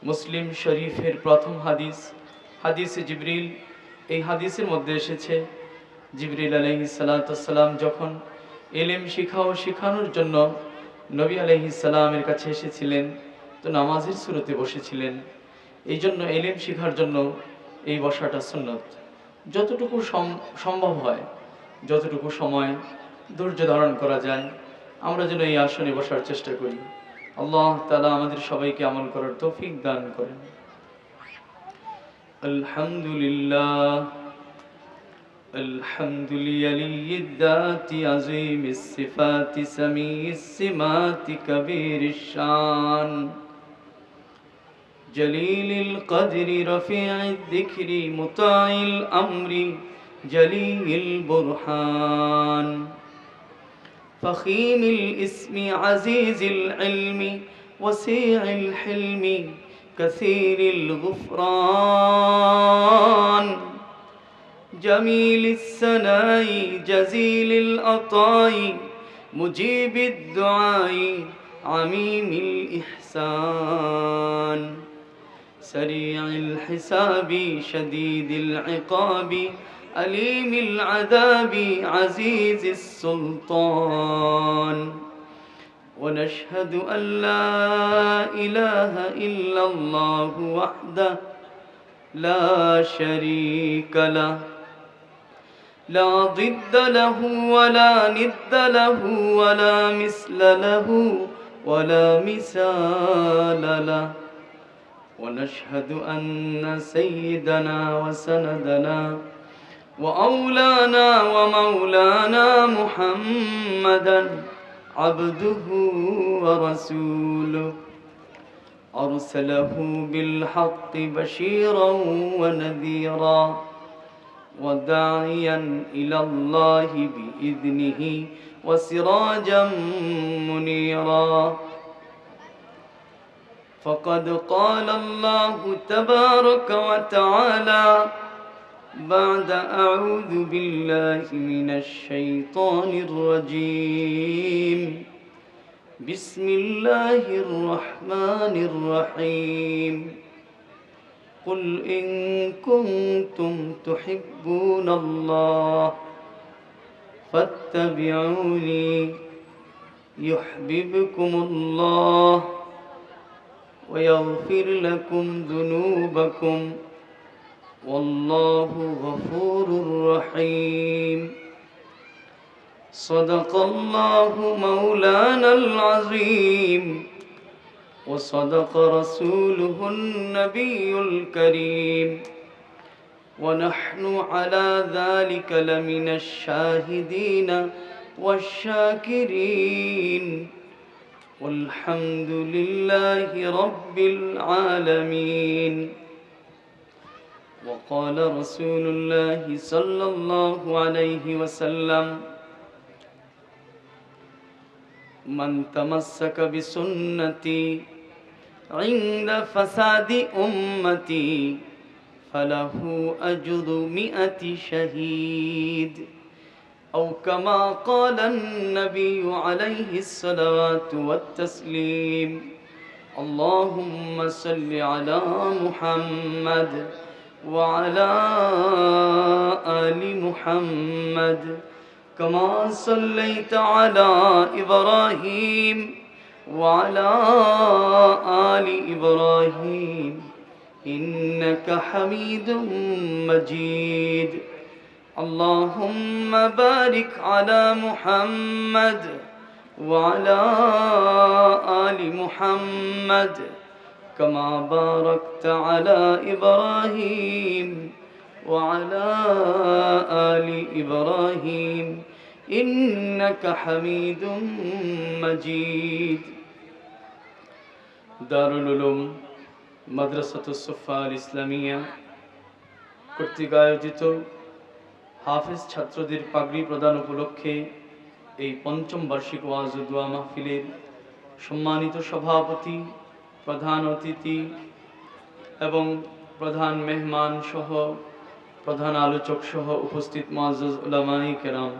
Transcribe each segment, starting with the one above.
মুসলিম শরীফের প্রথম হাদিস, হাদিসে জিবরিল। এই হাদিসের মধ্যে এসেছে জিবরিল আলাইহিস সালাতু ওয়াস সালাম যখন ইলম শিখা ও শেখানোর জন্য নবী আলাইহিস সালামের কাছে এসেছিলেন, তো নামাজের শুরুতে বসেছিলেন। এই জন্য ইলম শেখার জন্য এই বসাটা সুন্নত। যতটুকু সম্ভব হয়, যতটুকু সময় ধৈর্য ধারণ করা যায়, আমরা যেন এই আসনে বসার চেষ্টা করি। আল্লাহ তাআলা আমাদের সবাইকে আমল করার তৌফিক দান করেন। আলহামদুলিল্লাহ الحمد لولي الذات عظيم الصفات سميع السمات كبير الشان جليل القدر رفيع الذكر مطاع الأمر جليل البرهان فخيم الاسم عزيز العلم وسيع الحلم كثير الغفران جميل الثناء جزيل العطاء مجيب الدعاء عميم الإحسان سريع الحساب شديد العقاب أليم العذاب عزيز السلطان ونشهد أن لا إله إلا الله وحده لا شريك له لا ضد له ولا ند له ولا مثل له ولا مثال له ونشهد أن سيدنا وسندنا وأولانا ومولانا محمدا عبده ورسوله أرسله بالحق بشيرا ونذيرا وداعيا إلى الله بإذنه وسراجا منيرا فقد قال الله تبارك وتعالى بعد أعوذ بالله من الشيطان الرجيم بسم الله الرحمن الرحيم قل إن كنتم تحبون الله فاتبعوني يحببكم الله ويغفر لكم ذنوبكم والله غفور رحيم صدق الله مولانا العظيم وصدق رسوله النبي الكريم ونحن على ذلك لمن الشاهدين والشاكرين والحمد لله رب العالمين وقال رسول الله صلى الله عليه وسلم من تمسك بسنتي عند فساد أمتي فله أجر 100 شهيد أو كما قال النبي عليه الصلاة والتسليم اللهم صل على محمد وعلى آل محمد كما صليت على إبراهيم وعلى آل إبراهيم إنك حميد مجيد اللهم بارك على محمد وعلى آل محمد كما باركت على إبراهيم وعلى آل إبراهيم إنك حميد مجيد دار العلوم মাদ্রাসাতুস সুফা আল ইসলামিয়া কর্তৃক আয়োজিত হাফেজ ছাত্রদের পাগড়ি প্রদান উপলক্ষে এই পঞ্চম বার্ষিক ওয়াজ ও দোয়া মাহফিলের সম্মানিত সভাপতি, প্রধান অতিথি এবং প্রধান মেহমান সহ প্রধান আলোচক সহ উপস্থিত মুআজ্জাজ উলামায়ে কেরাম,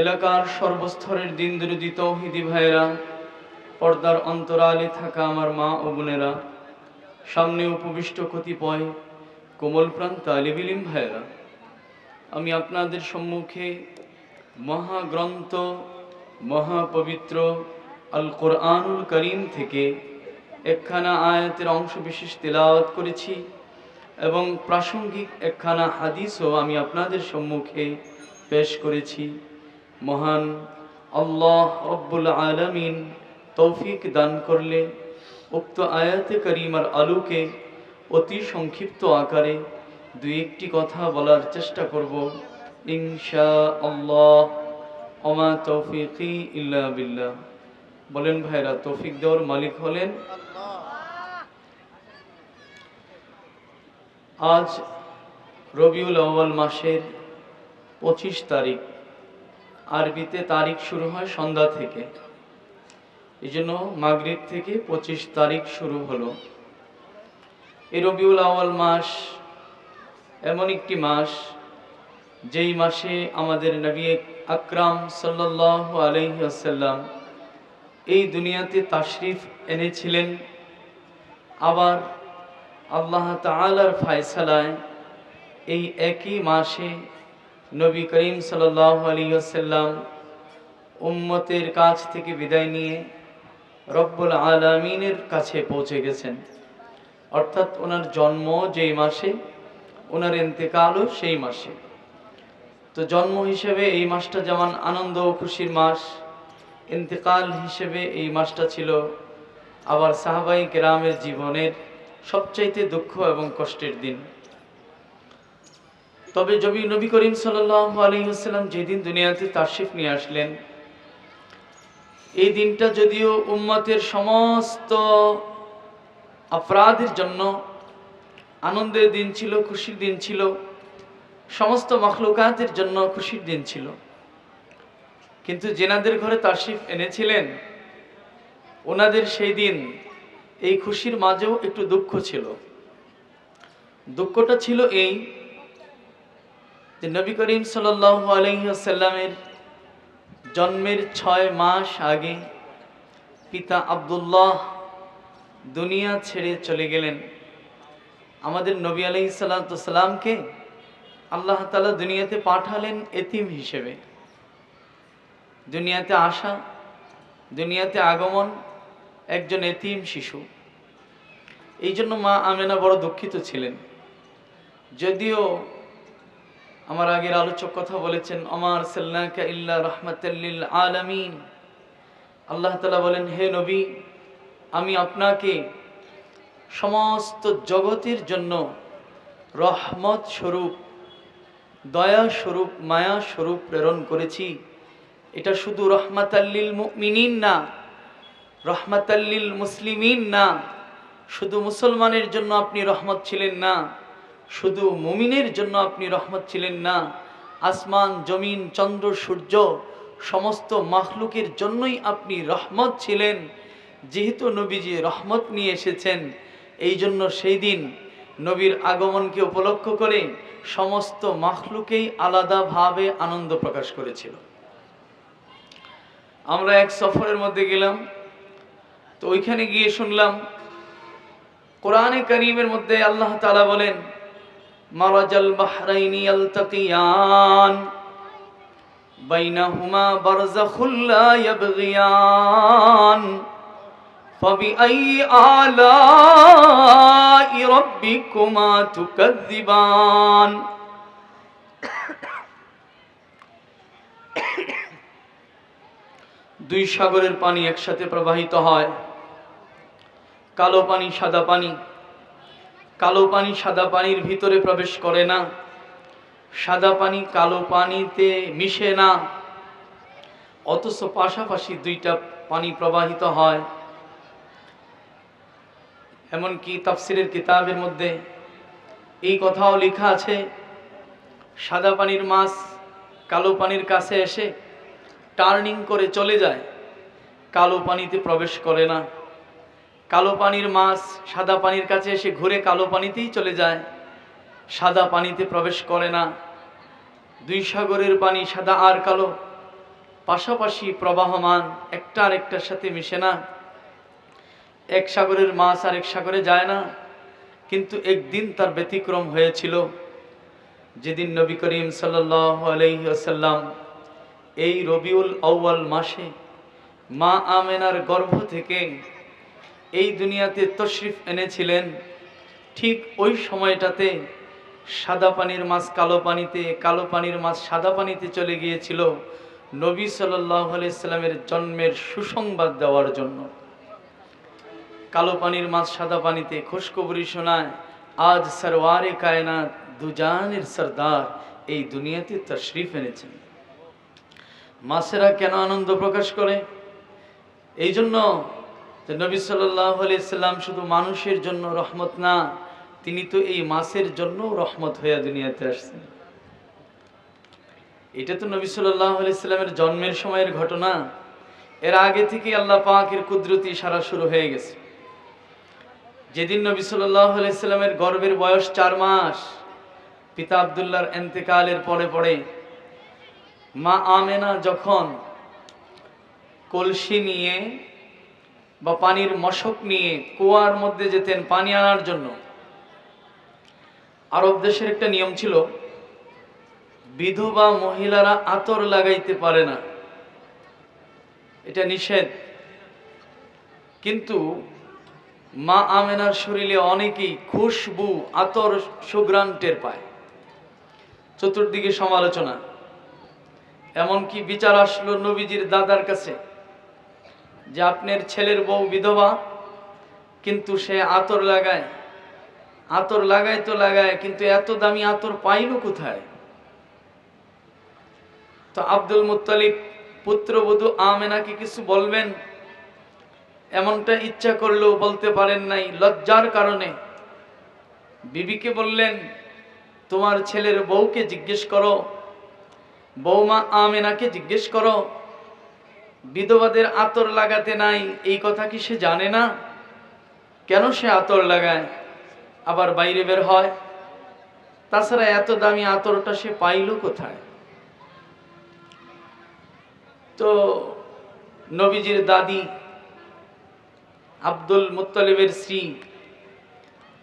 এলাকার সর্বস্তরের দিনদরদি তৌহিদি ভাইরা, পর্দার অন্তরালে থাকা আমার মা ও বোনেরা, সামনে উপবিষ্ট কতিপয় কোমলপ্রাণ তালিবুল ইলম ভাইয়েরা, আমি আপনাদের সম্মুখে মহাগ্রন্থ মহাপবিত্র আল কোরআনুল করিম থেকে একখানা আয়াতের অংশ বিশেষ তেলাওয়াত করেছি এবং প্রাসঙ্গিক একখানা হাদিসও আমি আপনাদের সম্মুখে পেশ করেছি। মহান আল্লাহ রব্বুল আলামিন তৌফিক দান করলে উক্ত আয়াতে করিমার আলোকে অতি সংক্ষিপ্ত আকারে দুই একটি কথা বলার চেষ্টা করব ইনশাআল্লাহ। ওমা তৌফিকি ইল্লা বিল্লাহ। বলেন ভাইরা, তৌফিক দেওয়ার মালিক হলেন আল্লাহ। আজ রবিউল আউয়াল মাসের 25 তারিখ, আরবিতে তারিখ শুরু হয় সন্ধ্যা থেকে, এই জন্য মাগরিব থেকে 25 তারিখ শুরু হলো। এই রবিউল আউয়াল মাস এমন একটি মাস যেই মাসে আমাদের নবী আকরাম সাল্লাল্লাহু আলাইহি ওয়াসাল্লাম এই দুনিয়াতে তাশরিফ এনেছিলেন। আবার আল্লাহ তাআলার ফয়সালায় এই একই মাসে নবী করিম সাল্লাল্লাহু আলাইহি ওয়াসাল্লাম উম্মতের কাছ থেকে বিদায় নিয়ে রব্বুল আলামিনের কাছে পৌঁছে গেছেন। অর্থাৎ ওনার জন্ম যেই মাসে, ওনার ইন্তেকালও সেই মাসে। তো জন্ম হিসেবে এই মাসটা যেমন আনন্দ ও খুশির মাস, ইন্তেকাল হিসেবে এই মাসটা ছিল আবার সাহাবাই কেরামের জীবনের সবচাইতে দুঃখ এবং কষ্টের দিন। তবে নবী করিম সাল্লাল্লাহু আলাইহি ওয়াসাল্লাম যেদিন দুনিয়াতে তাশরিফ নিয়ে আসলেন, এই দিনটা যদিও উম্মতের সমস্ত আফরাদের জন্য আনন্দের দিন ছিল, খুশির দিন ছিল, সমস্ত মাখলুকাতের জন্য খুশির দিন ছিল, কিন্তু যেনাদের ঘরে তাশরিফ এনেছিলেন ওনাদের সেই দিন এই খুশির মাঝেও একটু দুঃখ ছিল। দুঃখটা ছিল এই যে নবী করিম সাল্লাল্লাহু আলাইহি ওয়াসাল্লামের জন্মের 6 মাস আগে পিতা আব্দুল্লাহ দুনিয়া ছেড়ে চলে গেলেন। আমাদের নবী আলাইহিস সালাতু সালামকে আল্লাহ তাআলা দুনিয়াতে পাঠালেন এতিম হিসেবে। দুনিয়াতে আসা, দুনিয়াতে আগমন একজন এতিম শিশু। এই জন্য মা আমেনা বড় দুঃখিত ছিলেন। যদিও আমার আগের আলোচক কথা বলেছেন, ওমা আরসালনাকা ইল্লা রাহমাতাল লিল আলামিন। আল্লাহ তাআলা বলেন, হে নবী, আমি আপনাকে সমস্ত জগতের জন্য রহমত স্বরূপ, দয়া স্বরূপ, মায়া স্বরূপ প্রেরণ করেছি। এটা শুধু রহমাতাল লিল মুমিনিন না, রহমাতাল লিল মুসলিমিন না, শুধু মুসলমানের জন্য আপনি রহমত ছিলেন না, শুধু মুমিনের জন্য আপনি রহমত ছিলেন না, আসমান জমিন চন্দ্র সূর্য সমস্ত মাখলুকের জন্যই আপনি রহমত ছিলেন। যেহেতু নবীজি রহমত নিয়ে এসেছেন, এই জন্য সেই দিন নবীর আগমনকে উপলক্ষ করে সমস্ত মাখলুকেই আলাদাভাবে আনন্দ প্রকাশ করেছিল। আমরা এক সফরের মধ্যে গেলাম, তো ওইখানে গিয়ে শুনলাম কোরআনে কারীমের মধ্যে আল্লাহ তাআলা বলেন, মারাজাল বাহরাইনি ইয়ালতাকিয়ান বাইনাহুমা বারযাখুল লা ইয়াবগিয়ান ফাবিআইয়ি আলাই রাব্বিকুমা তুকাযযিবান। দুই সাগরের পানি একসাথে প্রবাহিত হয়, কালো পানি সাদা পানি। কালো পানি সাদা পানির ভিতরে প্রবেশ করে না, সাদা পানি কালো পানিতে মিশে না, অথচ পাশাপাশি দুইটা পানি প্রবাহিত হয়। এমনকি তাফসিরের কিতাবের মধ্যে এই কথাও লেখা আছে, সাদা পানির মাছ কালো পানির কাছে এসে টার্নিং করে চলে যায়, কালো পানিতে প্রবেশ করে না। কালো পানির মাছ সাদা পানির কাছে এসে ঘুরে কালো পানিতেই চলে যায়, সাদা পানিতে প্রবেশ করে না। দুই সাগরের পানি সাদা আর কালো পাশাপাশি প্রবাহমান, একটা আরেকটার সাথে মিশে না। এক সাগরের মাছ আরেক সাগরে যায় না, কিন্তু একদিন তার ব্যতিক্রম হয়েছিল। যেদিন নবী করিম সাল্লাল্লাহু আলাইহি ওয়াসাল্লাম এই রবিউল আউয়াল মাসে মা আমেনার গর্ভ থেকে এই দুনিয়াতে তশরিফ এনেছিলেন, ঠিক ওই সময়টাতে সাদা পানির মাছ কালো পানিতে, কালো পানির মাছ সাদা পানিতে চলে গিয়েছিল নবী সাল্লাল্লাহু আলাইহি সাল্লামের জন্মের সুসংবাদ দেওয়ার জন্য। কালো পানির মাছ সাদা পানিতে খুশখবরি শোনায়, আজ সরওয়ারে কায়নাত দুজানের সরদার এই দুনিয়াতে তশরিফ এনেছেন। মাছেরা কেন আনন্দ প্রকাশ করে? এই জন্য যে নবী সাল্লাল্লাহু আলাইহি সাল্লাম শুধু মানুষের জন্য রহমত না, তিনি তো এই মাছের জন্য রহমত হয়ে দুনিয়াতে আসছেন। এটা তো নবী সাল্লাল্লাহু আলাইহি সাল্লামের জন্মের সময়ের ঘটনা। এর আগে থেকে আল্লাহ পাকের কুদরতি ইশারা শুরু হয়ে গেছে। যেদিন নবী সাল্লাল্লাহু আলাইহি সাল্লামের গর্ভের বয়স 4 মাস, পিতা আব্দুল্লাহর ইন্তেকালের পরে মা আমেনা যখন কলসি নিয়ে বা পানির মশক নিয়ে কুয়ার মধ্যে যেতেন পানি আনার জন্য, আরব দেশের একটা নিয়ম ছিল, বিধবা মহিলারা আতর লাগাইতে পারে না, এটা নিষেধ। কিন্তু মা আমেনার শরীরে অনেকেই খুশবু আতর সুঘ্রাণ টের পায়। চতুর্দিকে সমালোচনা, এমনকি বিচার আসলো নবীজির দাদার কাছে যে আপনার ছেলের বউ বিধবা, কিন্তু সে আতর লাগায় তো লাগায়, কিন্তু এত দামি আতর পাইল কোথায়? তো আব্দুল মুত্তালিব পুত্রবধূ আমেনাকে কিছু বলবেন, এমনটা ইচ্ছা করলেও বলতে পারেন নাই লজ্জার কারণে। বিবিকে বললেন, তোমার ছেলের বউকে জিজ্ঞেস করো, বৌমা আমেনাকে জিজ্ঞেস করো, বিধবাদের আতর লাগাতে নাই, এই কথা কি সে জানে না? কেন সে আতর লাগায় আবার বাইরে বের হয়? তাছাড়া এত দামি আতরটা সে পাইল কোথায়? তো নবীজির দাদি আব্দুল মুত্তালিবের স্ত্রী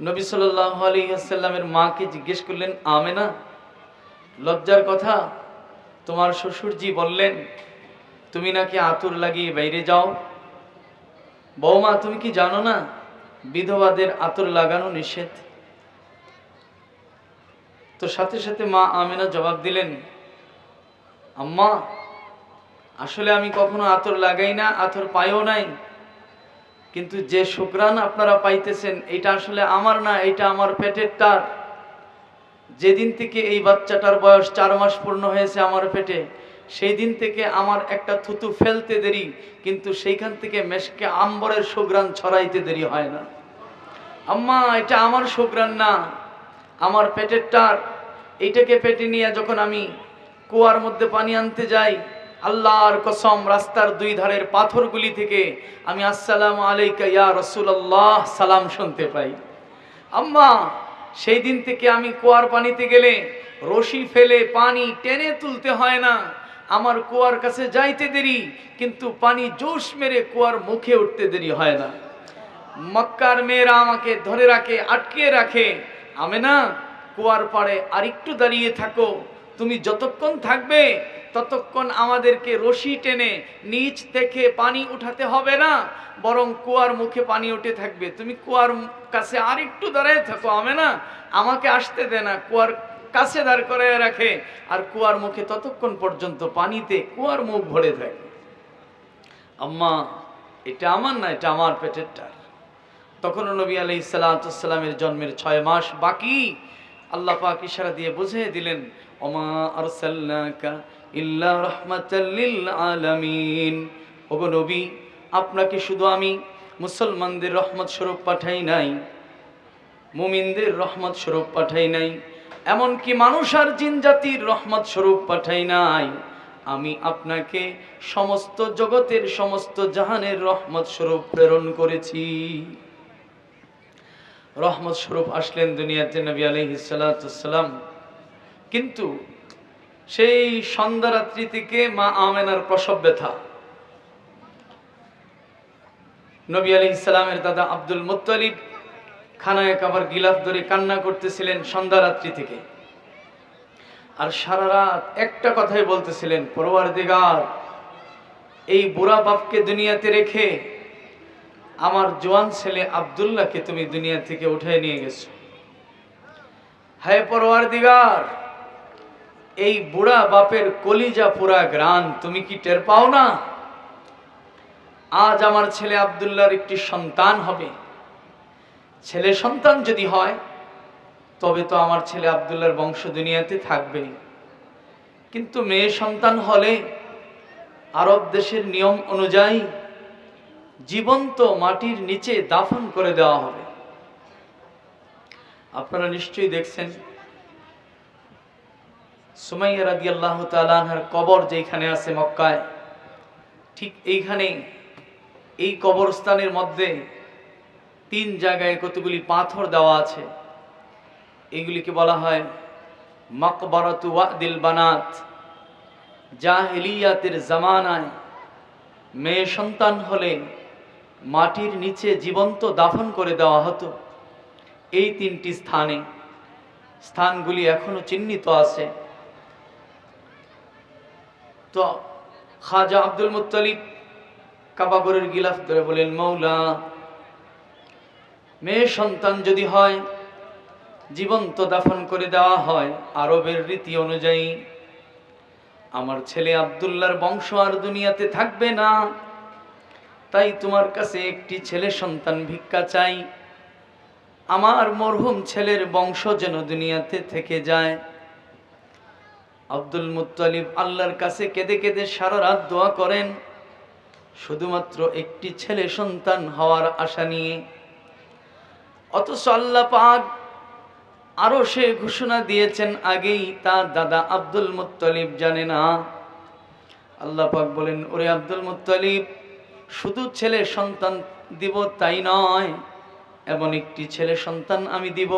নবী সাল্লাল্লাহু আলাইহি ওয়াসাল্লামের মাকে জিজ্ঞেস করলেন, আমেনা, লজ্জার কথা, তোমার শ্বশুরজি বললেন তুমি নাকি আতর লাগিয়ে বাইরে যাও। বৌমা, তুমি কি জানো না বিধবাদের আতর লাগানো নিষেধ? তো সাথে সাথে মা আমেনা জবাব দিলেন, আম্মা, আসলে আমি কখনো আতর লাগাই না, আতর পাইও নাই, কিন্তু যে সুঘ্রাণ আপনারা পাইতেছেন এটা আসলে আমার না, এটা আমার পেটের টার। যেদিন থেকে এই বাচ্চাটার বয়স 4 মাস পূর্ণ হয়েছে আমার পেটে, সেই দিন থেকে আমার একটা থুতু ফেলতে দেরি, কিন্তু সেইখান থেকে মেশকে আম্বরের সুঘ্রাণ ছড়াইতে দেরি হয় না। আম্মা, এটা আমার সুঘ্রাণ না, আমার পেটের টার। এইটাকে পেটে নিয়ে যখন আমি কুয়ার মধ্যে পানি আনতে যাই, আল্লাহর কসম রাস্তার 2 ধারের পাথরগুলি থেকে আমি আসসালামু আলাইকা ইয়া রাসূলুল্লাহ সালাম শুনতে পাই। আম্মা, সেই দিন থেকে আমি কুয়ার পানিতে গেলে রশি ফেলে পানি টেনে তুলতে হয় না, আমার কুয়ার কাছে যাইতে দেরি, কিন্তু পানি জোশ মেরে কুয়ার মুখে উঠতে দেরি হয় না। মক্কার মেয়েরা আমাকে ধরে রাখে, আটকে রাখে, আমেনা, কুয়ার পাড়ে আরেকটু দাঁড়িয়ে থাকো, তুমি যতক্ষণ থাকবে ততক্ষণ আমাদেরকে রশি টেনে নিচ থেকে পানি উঠাতে হবে না, বরং কুয়ার মুখে পানি উঠে থাকবে, তুমি কুয়ার কাছে আরেকটু দাঁড়িয়ে থাকো আমেনা, আমাকে আসতে দে না। কুয়ার কাছে দাঁড় করায় রাখে, আর কুয়ার মুখে ততক্ষণ পর্যন্ত পানিতে কুয়ার মুখ ভরে থাকে। আম্মা, এটা আমার না, এটা আমার পেটের টার। তখন নবী আলাইহিস সালাতু ওয়াস সালামের জন্মের 6 মাস বাকি। আল্লাহ পাক ইশারা দিয়ে বুঝিয়ে দিলেন, ওমা আরসালনাকা ইল্লা রাহমাতাল লিল আলামিন। ওগো নবী, আপনাকে শুধু আমি মুসলমানদের রহমত স্বরূপ পাঠাই নাই, মুমিনদের রহমত স্বরূপ পাঠাই নাই, এমনকি মানুষ আর জিন জাতির রহমত স্বরূপ পাঠাই নাই, আমি আপনাকে সমস্ত জগতের সমস্ত জাহানের রহমত স্বরূপ প্রেরণ করেছি। রহমত স্বরূপ আসলেন দুনিয়াতে নবী আলাইহিস সালাতু ওয়াস সালাম। কিন্তু সেই সন্ধ্যা রাত্রি থেকে মা আমেনার প্রসব ব্যথা। নবী আলাইহিস সালামের দাদা আব্দুল মুত্তালিব খানায় কাবার গিলাফ ধরে কান্না করতেছিলেন সন্ধ্যা রাত্রি থেকে, আর সারা রাত একটা কথাই বলতেছিলেন, পরওয়ারদিগার, এই বুড়া বাপকে দুনিয়াতে রেখে আমার জোয়ান ছেলে আব্দুল্লাহকে তুমি দুনিয়া থেকে উঠায় নিয়ে গেছো। হায় পরওয়ারদিগার, এই বুড়া বাপের কলিজা পুরা গ্রান তুমি কি টের পাও না? আজ আমার ছেলে আব্দুল্লাহর একটি সন্তান হবে। ছেলে সন্তান যদি হয় তবে তো আমার ছেলে আব্দুল্লাহর বংশ দুনিয়াতে থাকবে, কিন্তু মেয়ে সন্তান হলে আরব দেশের নিয়ম অনুযায়ী জীবন্ত মাটির নিচে দাফন করে দেওয়া হবে। আপনারা নিশ্চয়ই দেখছেন সুমাইয়া রাদিয়াল্লাহু তাআলা আনহার কবর যেখানে আছে মক্কায়, ঠিক এইখানে এই কবরস্থানের মধ্যে 3 জায়গায় কতগুলি পাথর দেওয়া আছে। এগুলিকে বলা হয় মাকবারাতু ওয়াদিল বানাত। জাহেলিয়াতের জামানায় মেয়ে সন্তান হলে মাটির নিচে জীবন্ত দাফন করে দেওয়া হতো। এই 3টি স্থানগুলি এখনো চিহ্নিত আছে। তো খাজা আব্দুল মুত্তালিব কাবাগরের গিলাফ ধরে বলেন, মৌলা, মেয়ে সন্তান যদি হয় জীবন্ত দাফন করে দেওয়া হয় আরবের রীতি অনুযায়ী, আমার ছেলে আব্দুল্লাহর বংশ আর দুনিয়াতে থাকবে না। তাই তোমার কাছে একটি ছেলে সন্তান ভিক্ষা চাই, আমার মরহুম ছেলের বংশ যেন দুনিয়াতে থেকে যায়। আব্দুল মুত্তালিব আল্লাহর কাছে কেঁদে কেঁদে সারা রাত দোয়া করেন, শুধুমাত্র একটি ছেলে সন্তান হওয়ার আশা নিয়ে। অথচ আল্লাহ পাক আরো সে ঘোষণা দিয়েছেন আগেই, তার দাদা আব্দুল মুত্তালিব জানে না। আল্লাহ পাক বলেন, ওরে আব্দুল মুত্তালিব, শুধু ছেলে সন্তান দিব তাই নয়, এমন একটি ছেলে সন্তান আমি দিব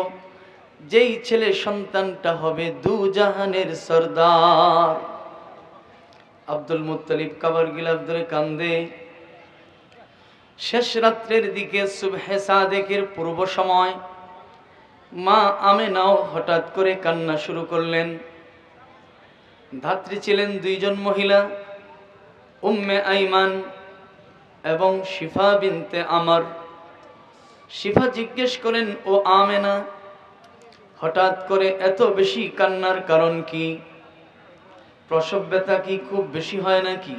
যেই ছেলে সন্তানটা হবে দুজাহানের সরদার। আব্দুল মুত্তালিব কাবার গিলাফ ধরে কান্দে। শেষ রাত্রের দিকে সুবহে সাদেকের পূর্ব সময় মা আমেনাও হঠাৎ করে কান্না শুরু করলেন। ধাত্রী ছিলেন 2 জন মহিলা, উম্মে আইমান এবং শিফা বিনতে আমর। শিফা জিজ্ঞেস করেন, ও আমেনা, হঠাৎ করে এত বেশি কান্নার কারণ কি? প্রসব ব্যথা কি খুব বেশি হয় নাকি?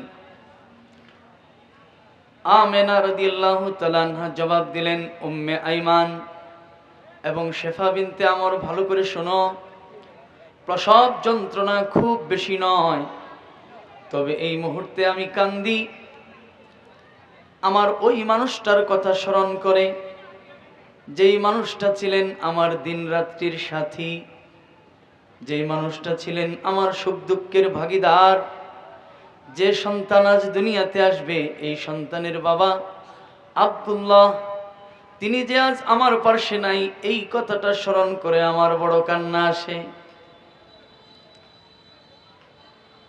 আমেনা রাদিয়াল্লাহু তাআলা আনহা জবাব দিলেন, উম্মে আইমান এবং শিফা বিনতে আমর, ভালো করে শোনো, প্রসব যন্ত্রণা খুব বেশি নয়, তবে এই মুহূর্তে আমি কান্দি আমার ওই মানুষটার কথা স্মরণ করে, যেই মানুষটা ছিলেন আমার দিন রাত্রির সাথী, যেই মানুষটা ছিলেন আমার সুখ দুঃখের ভাগীদার, যে সন্তান আজ দুনিয়াতে আসবে এই সন্তানের বাবা আব্দুল্লাহ, তিনি যে আজ আমার পাশে নাই, এই কথাটা স্মরণ করে আমার বড় কান্না আসে।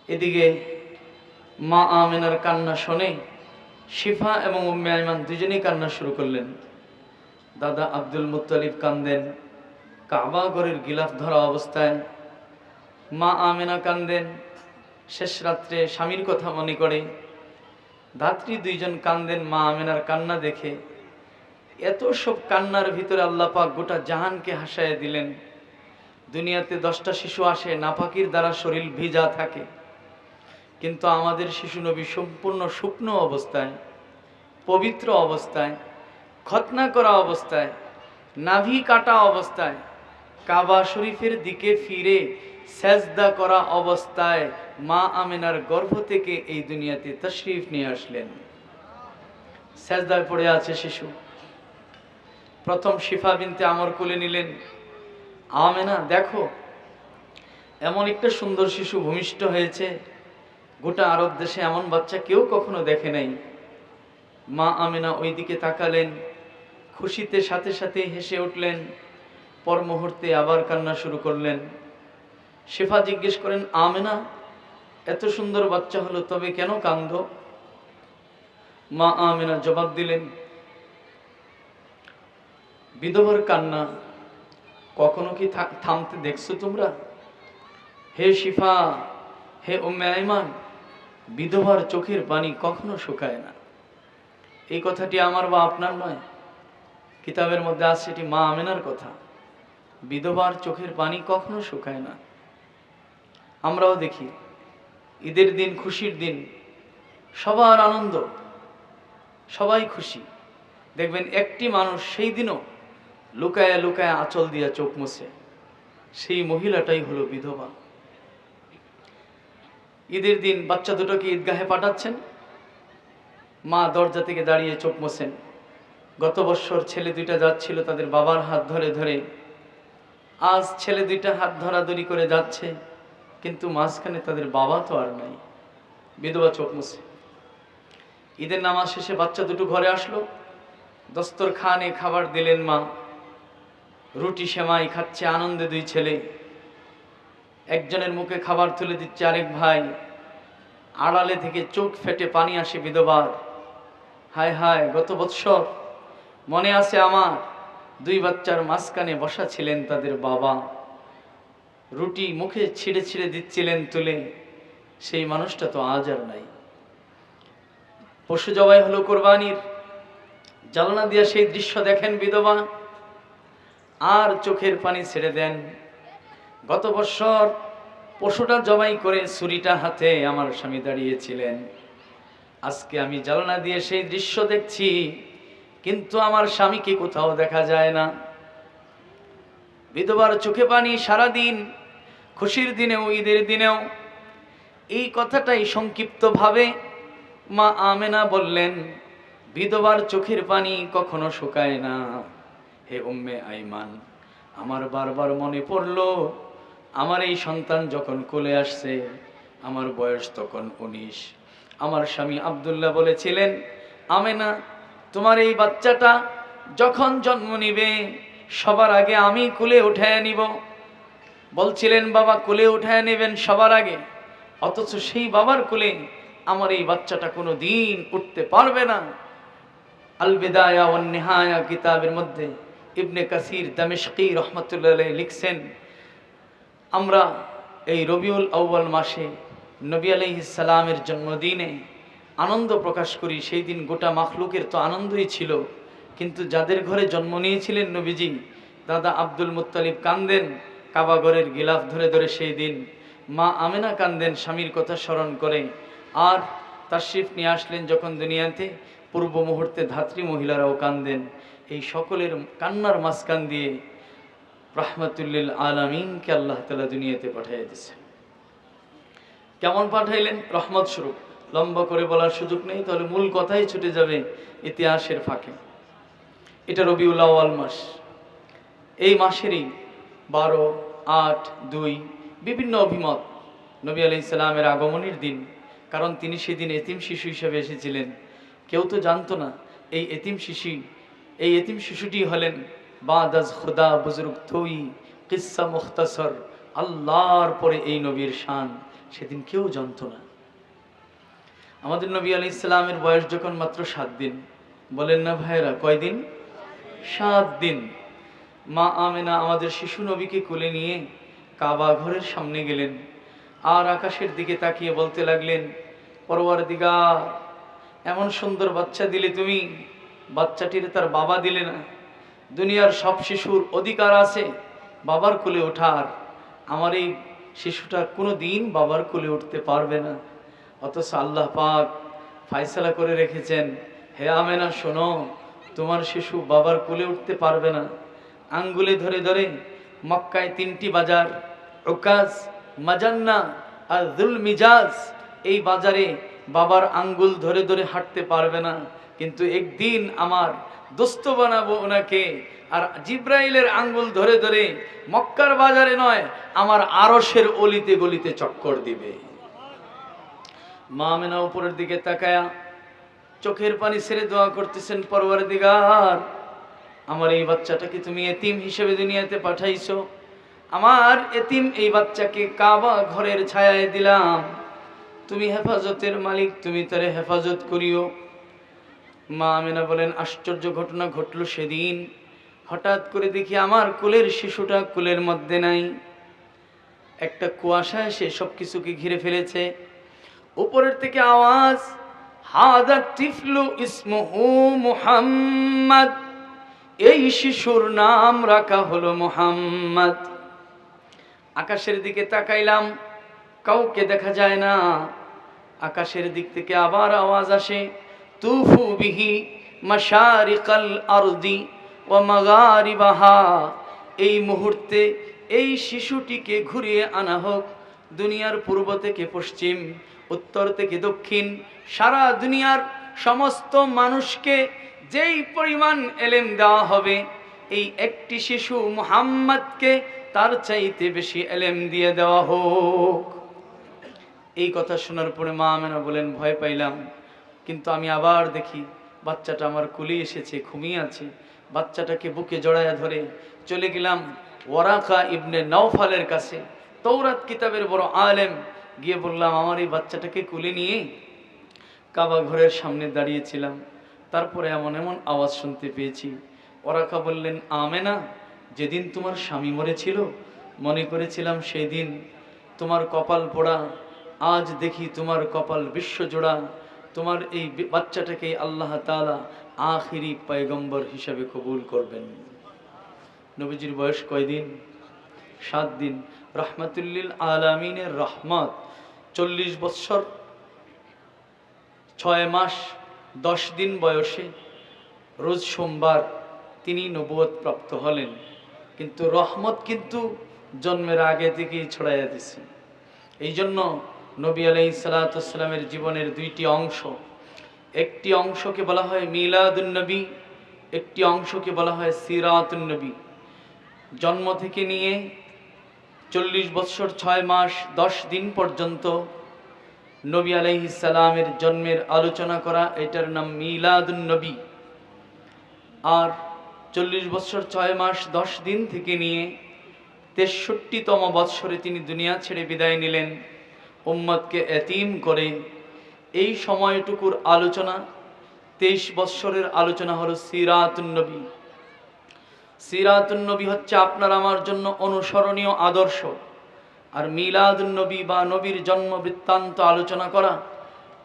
এদিকে মা আমেনার কান্না শুনে শিফা এবং উম্মে আইমান দুজনেই কান্না শুরু করলেন। দাদা আব্দুল মুত্তালিব কান্দেন কাবা ঘরের গিলাফ ধরা অবস্থায়, মা আমেনা কান্দেন শেষ রাত্রে স্বামীর কথা মনে করে। ধাত্রী 2 জন কান্দেন মা আমেনার কান্না দেখে। এত সব কান্নার ভিতরে আল্লাহ পাক গোটা জাহানকে হাসায় দিলেন। দুনিয়াতে 10টা শিশু আসে, নাপাকির দ্বারা শরীর ভিজা থাকে, কিন্তু আমাদের শিশু নবী সম্পূর্ণ শুকনো অবস্থায়, পবিত্র অবস্থায়, খতনা করা অবস্থায়, নাভি কাটা অবস্থায়, কাবা শরীফের দিকে ফিরে সেজদা করা অবস্থায় মা আমেনার গর্ভ থেকে এই দুনিয়াতে তশরিফ নিয়ে আসলেন। সেজদায় পড়ে আছে শিশু। প্রথম শিফা বিনতে আমর কোলে নিলেন। আমেনা, দেখো, এমন একটা সুন্দর শিশু ভূমিষ্ঠ হয়েছে, গোটা আরব দেশে এমন বাচ্চা কেউ কখনো দেখে নাই। মা আমেনা ওই দিকে তাকালেন, খুশিতে সাথে সাথে হেসে উঠলেন, পর মুহূর্তে আবার কান্না শুরু করলেন। শিফা জিজ্ঞেস করেন, আমেনা, এত সুন্দর বাচ্চা হলো, তবে কেন কান্দো? মা আমেনা জবাব দিলেন, বিধবার কান্না কখনো কি থামতে দেখছো তোমরা? হে শিফা, হে উম্মে আইমান, বিধবার চোখের পানি কখনো শুকায় না। এই কথাটি আমার বা আপনার নয়, কিতাবের মধ্যে আছে, এটি মা আমেনার কথা। বিধবার চোখের পানি কখনো শুকায় না। আমরাও দেখি ঈদের দিন, খুশির দিন, সবার আনন্দ, সবাই খুশি। দেখবেন একটি মানুষ সেই দিনও লুকায়া লুকায়া আঁচল দিয়া চোখ মুছে, সেই মহিলাটাই হলো বিধবা। ঈদের দিন বাচ্চা দুটোকে ঈদগাহে পাঠাচ্ছেন, মা দরজা থেকে দাঁড়িয়ে চোখ মোছেন। গত বছর ছেলে দুইটা যাচ্ছিল তাদের বাবার হাত ধরে ধরে, আজ ছেলে দুইটা হাত ধরাধরি করে যাচ্ছে, কিন্তু মাঝখানে তাদের বাবা তো আর নাই। বিধবা চোখ মুছে। ঈদের নামাজ শেষে বাচ্চা দুটো ঘরে আসলো, দস্তরখানে খাবার দিলেন মা। রুটি সেমাই খাচ্ছে আনন্দে দুই ছেলে। একজনের মুখে খাবার তুলে দিচ্ছে আরেক ভাই, আড়ালে থেকে চোখ ফেটে পানি আসে বিধবার। হায় হায়, গত বৎসর মনে আছে আমার, দুই বাচ্চার মাঝখানে বসা ছিলেন তাদের বাবা, রুটি মুখে ছিঁড়ে ছিঁড়ে দিচ্ছিলেন তুলে, সেই মানুষটা তো আজ আর নাই। পশু জবাই হলো কোরবানির, জ্বালানা দিয়া সেই দৃশ্য দেখেন বিধবা, আর চোখের পানি ছেড়ে দেন। গত বছর পশুটা জবাই করে ছুরিটা হাতে আমার স্বামী দাঁড়িয়েছিলেন, আজকে আমি জ্বালানা দিয়ে সেই দৃশ্য দেখছি, কিন্তু আমার স্বামীকে কোথাও দেখা যায় না। বিধবার চোখে পানি সারাদিন, খুশির দিনেও ঈদের দিনেও। এই কথাটাই সংক্ষিপ্তভাবে মা আমেনা বললেন, বিধবার চোখের পানি কখনো শুকায় না। হে উম্মে আইমান, আমার বারবার মনে পড়ল, আমার এই সন্তান যখন কোলে আসছে, আমার বয়স তখন 19। আমার স্বামী আব্দুল্লাহ বলেছিলেন, আমেনা, তোমার এই বাচ্চাটা যখন জন্ম নিবে সবার আগে আমি কোলে উঠায় নিব। বলছিলেন বাবা কোলে উঠায় নেবেন সবার আগে, অথচ সেই বাবার কোলে আমার এই বাচ্চাটা কোনো দিন উঠতে পারবে না। আল বিদায়া ওয়ান নিহায়া কিতাবের মধ্যে ইবনে কাসির দামেশকি রহমতুল্লাহ আলাইহি লিখছেন, আমরা এই রবিউল আউয়াল মাসে নবী আলাইহিস সালামের জন্মদিনে আনন্দ প্রকাশ করি। সেই দিন গোটা মাখলুকের তো আনন্দই ছিল, কিন্তু যাদের ঘরে জন্ম নিয়েছিলেন নবীজি, দাদা আব্দুল মুত্তালিব কান্দেন কাবা ঘরের গিলাফ ধরে ধরে সেই দিন। মা আমেনা কান্দেন স্বামীর কথা স্মরণ করে। আর তাশরিফ নিয়ে আসলেন যখন দুনিয়াতে, পূর্ব মুহূর্তে ধাত্রী মহিলারাও কান্দেন। এই সকলের কান্নার মাঝখান দিয়ে রাহমাতুল্লিল আলামিনকে আল্লাহ তাআলা দুনিয়াতে পাঠিয়ে দিয়েছেন। কেমন পাঠাইলেন? রহমত স্বরূপ। লম্বা করে বলার সুযোগ নেই, তাহলে মূল কথাই ছুটে যাবে ইতিহাসের ফাঁকে। এটা রবিউল আউয়াল মাস। এই মাসেরই 12, 8, 2 বিভিন্ন অভিমত। নবী আলাইহিস সালামের আগমনের দিন, কারণ তিনি সেদিন এতিম শিশু হিসেবে এসেছিলেন। কেউ তো জানতো না এই এতিম শিশুটি হলেন বাদাজ খুদা বুজুর্গ থই কিসসা মুখতাসর, আল্লাহর পরে এই নবীর শান। সেদিন কেউ জানতো না। আমাদের নবী আলাইহিস সালামের বয়স যখন মাত্র 7 দিন, বলেন না ভাইরা, কয়দিন? 7 দিন। মা আমেনা আমাদের শিশু নবীকে কোলে নিয়ে কাবা ঘরের সামনে গেলেন, আর আকাশের দিকে তাকিয়ে বলতে লাগলেন, পরওয়ারদিগার, এমন সুন্দর বাচ্চা দিলে তুমি, বাচ্চাটির তার বাবা দিলে না। দুনিয়ার সব শিশুর অধিকার আছে বাবার কোলে ওঠার, আমার এই শিশুটা কোনো দিন বাবার কোলে উঠতে পারবে না। অথচ আল্লাহ পাক ফায়সালা করে রেখেছেন, হে আমেনা শোনো, তোমার শিশু বাবার কোলে উঠতে পারবে না। আঙ্গুলে ধরে ধরে মক্কায় 3টি বাজার, উকাজ, মাজান্না আর যুল মিজাজ, এই বাজারে বাবার আঙ্গুল ধরে ধরে হাঁটতে পারবে না, কিন্তু একদিন আমার দোস্ত বানাবো ওনাকে, আর জিব্রাইলের আঙ্গুল ধরে ধরে মক্কার বাজারে নয়, আমার আরশের অলিতে গলিতে চক্কর দিবে। মা আমেনা উপরের দিকে তাকায়া চোখের পানি ছেড়ে দোয়া করতেছেন, পরওয়ারদিগার, আমার এই বাচ্চাটাকে তুমি এতিম হিসেবে দুনিয়াতে পাঠাইছো, আমার এতিম এই বাচ্চাকে কাবা ঘরের ছায়ায় দিলাম, তুমি হেফাজতের মালিক, তুমি তারে হেফাজত করিও। মা আমেনা বলেন, আশ্চর্য ঘটনা ঘটল সেদিন। হঠাৎ করে দেখি আমার কোলের শিশুটা কোলের মধ্যে নাই। একটা কুয়াশা এসে সব কিছুকে ঘিরে ফেলেছে। উপরের থেকে আওয়াজ, হাদা তিফলু ইসমুহু মুহাম্মদ, এই শিশুর নাম রাখা হলো মুহাম্মদ। আকাশের দিকে তাকাইলাম, কাউকে দেখা যায় না। আকাশের দিক থেকে আবার আওয়াজ আসে, তুফু বিহি মাশারিকাল আরদি ওয়া মাগারিবাহা, এই মুহূর্তে এই শিশুটিকে ঘুরিয়ে আনা হোক দুনিয়ার পূর্ব থেকে পশ্চিম, উত্তর থেকে দক্ষিণ, সারা দুনিয়ার সমস্ত মানুষকে যেই পরিমাণ এলেম দেওয়া হবে, এই একটি শিশু মুহাম্মদকে তার চাইতে বেশি এলেম দিয়ে দেওয়া হোক। এই কথা শোনার পরে মা আমেনা বলেন, ভয় পাইলাম, কিন্তু আমি আবার দেখি বাচ্চাটা আমার কুলে এসেছে, ঘুমিয়ে আছে। বাচ্চাটাকে বুকে জড়ায়া ধরে চলে গেলাম ওয়ারাকা ইবনে নওফালের কাছে, তৌরাত কিতাবের বড় আলেম। গিয়ে বললাম, আমার এই বাচ্চাটাকে কুলে নিয়ে কাবা ঘরের সামনে দাঁড়িয়েছিলাম, তারপরে এমন এমন আওয়াজ শুনতে পেয়েছি। ওরাকা বললেন, আমেনা, যেদিন তোমার স্বামী মরেছিল মনে করেছিলাম সেই দিন তোমার কপাল পোড়া, আজ দেখি তোমার কপাল বিশ্বজোড়া। তোমার এই বাচ্চাটাকে আল্লাহ তাআলা আখিরি পয়গম্বর হিসাবে কবুল করবেন। নবীজির বয়স কয়দিন? 7 দিন। রহমাতুল্লিল আলামিনের রহমত, 40 বৎসর 6 মাস 10 দিন বয়সে রোজ সোমবার তিনি নবুয়ত প্রাপ্ত হলেন। কিন্তু রহমত কিন্তু জন্মের আগে থেকেই ছড়াইয়া দিছে। এই জন্য নবী আলাইহিস সালাতু ওয়াস সালামের জীবনের 2টি অংশ, একটি অংশকে বলা হয় মিলাদুন নবী, একটি অংশকে বলা হয় সিরাতুন নবী। জন্ম থেকে নিয়ে 40 বৎসর 6 মাস 10 দিন পর্যন্ত নবী আলাইহিস সালামের জন্মের আলোচনা করা, এটার নাম মিলাদুন নবী। আর 40 বৎসর 6 মাস 10 দিন থেকে নিয়ে 63তম বৎসরে তিনি দুনিয়া ছেড়ে বিদায় নিলেন উম্মতকে এতিম করে। এই সময়টুকুর আলোচনা, 23 বৎসরের আলোচনা হলো সিরাতুন নবী। সিরাতুন নবী হচ্ছে আপনার আমার জন্য অনুসরণীয় আদর্শ। আর মিলাদুন নবী বা নবীর জন্ম বৃত্তান্ত আলোচনা করা,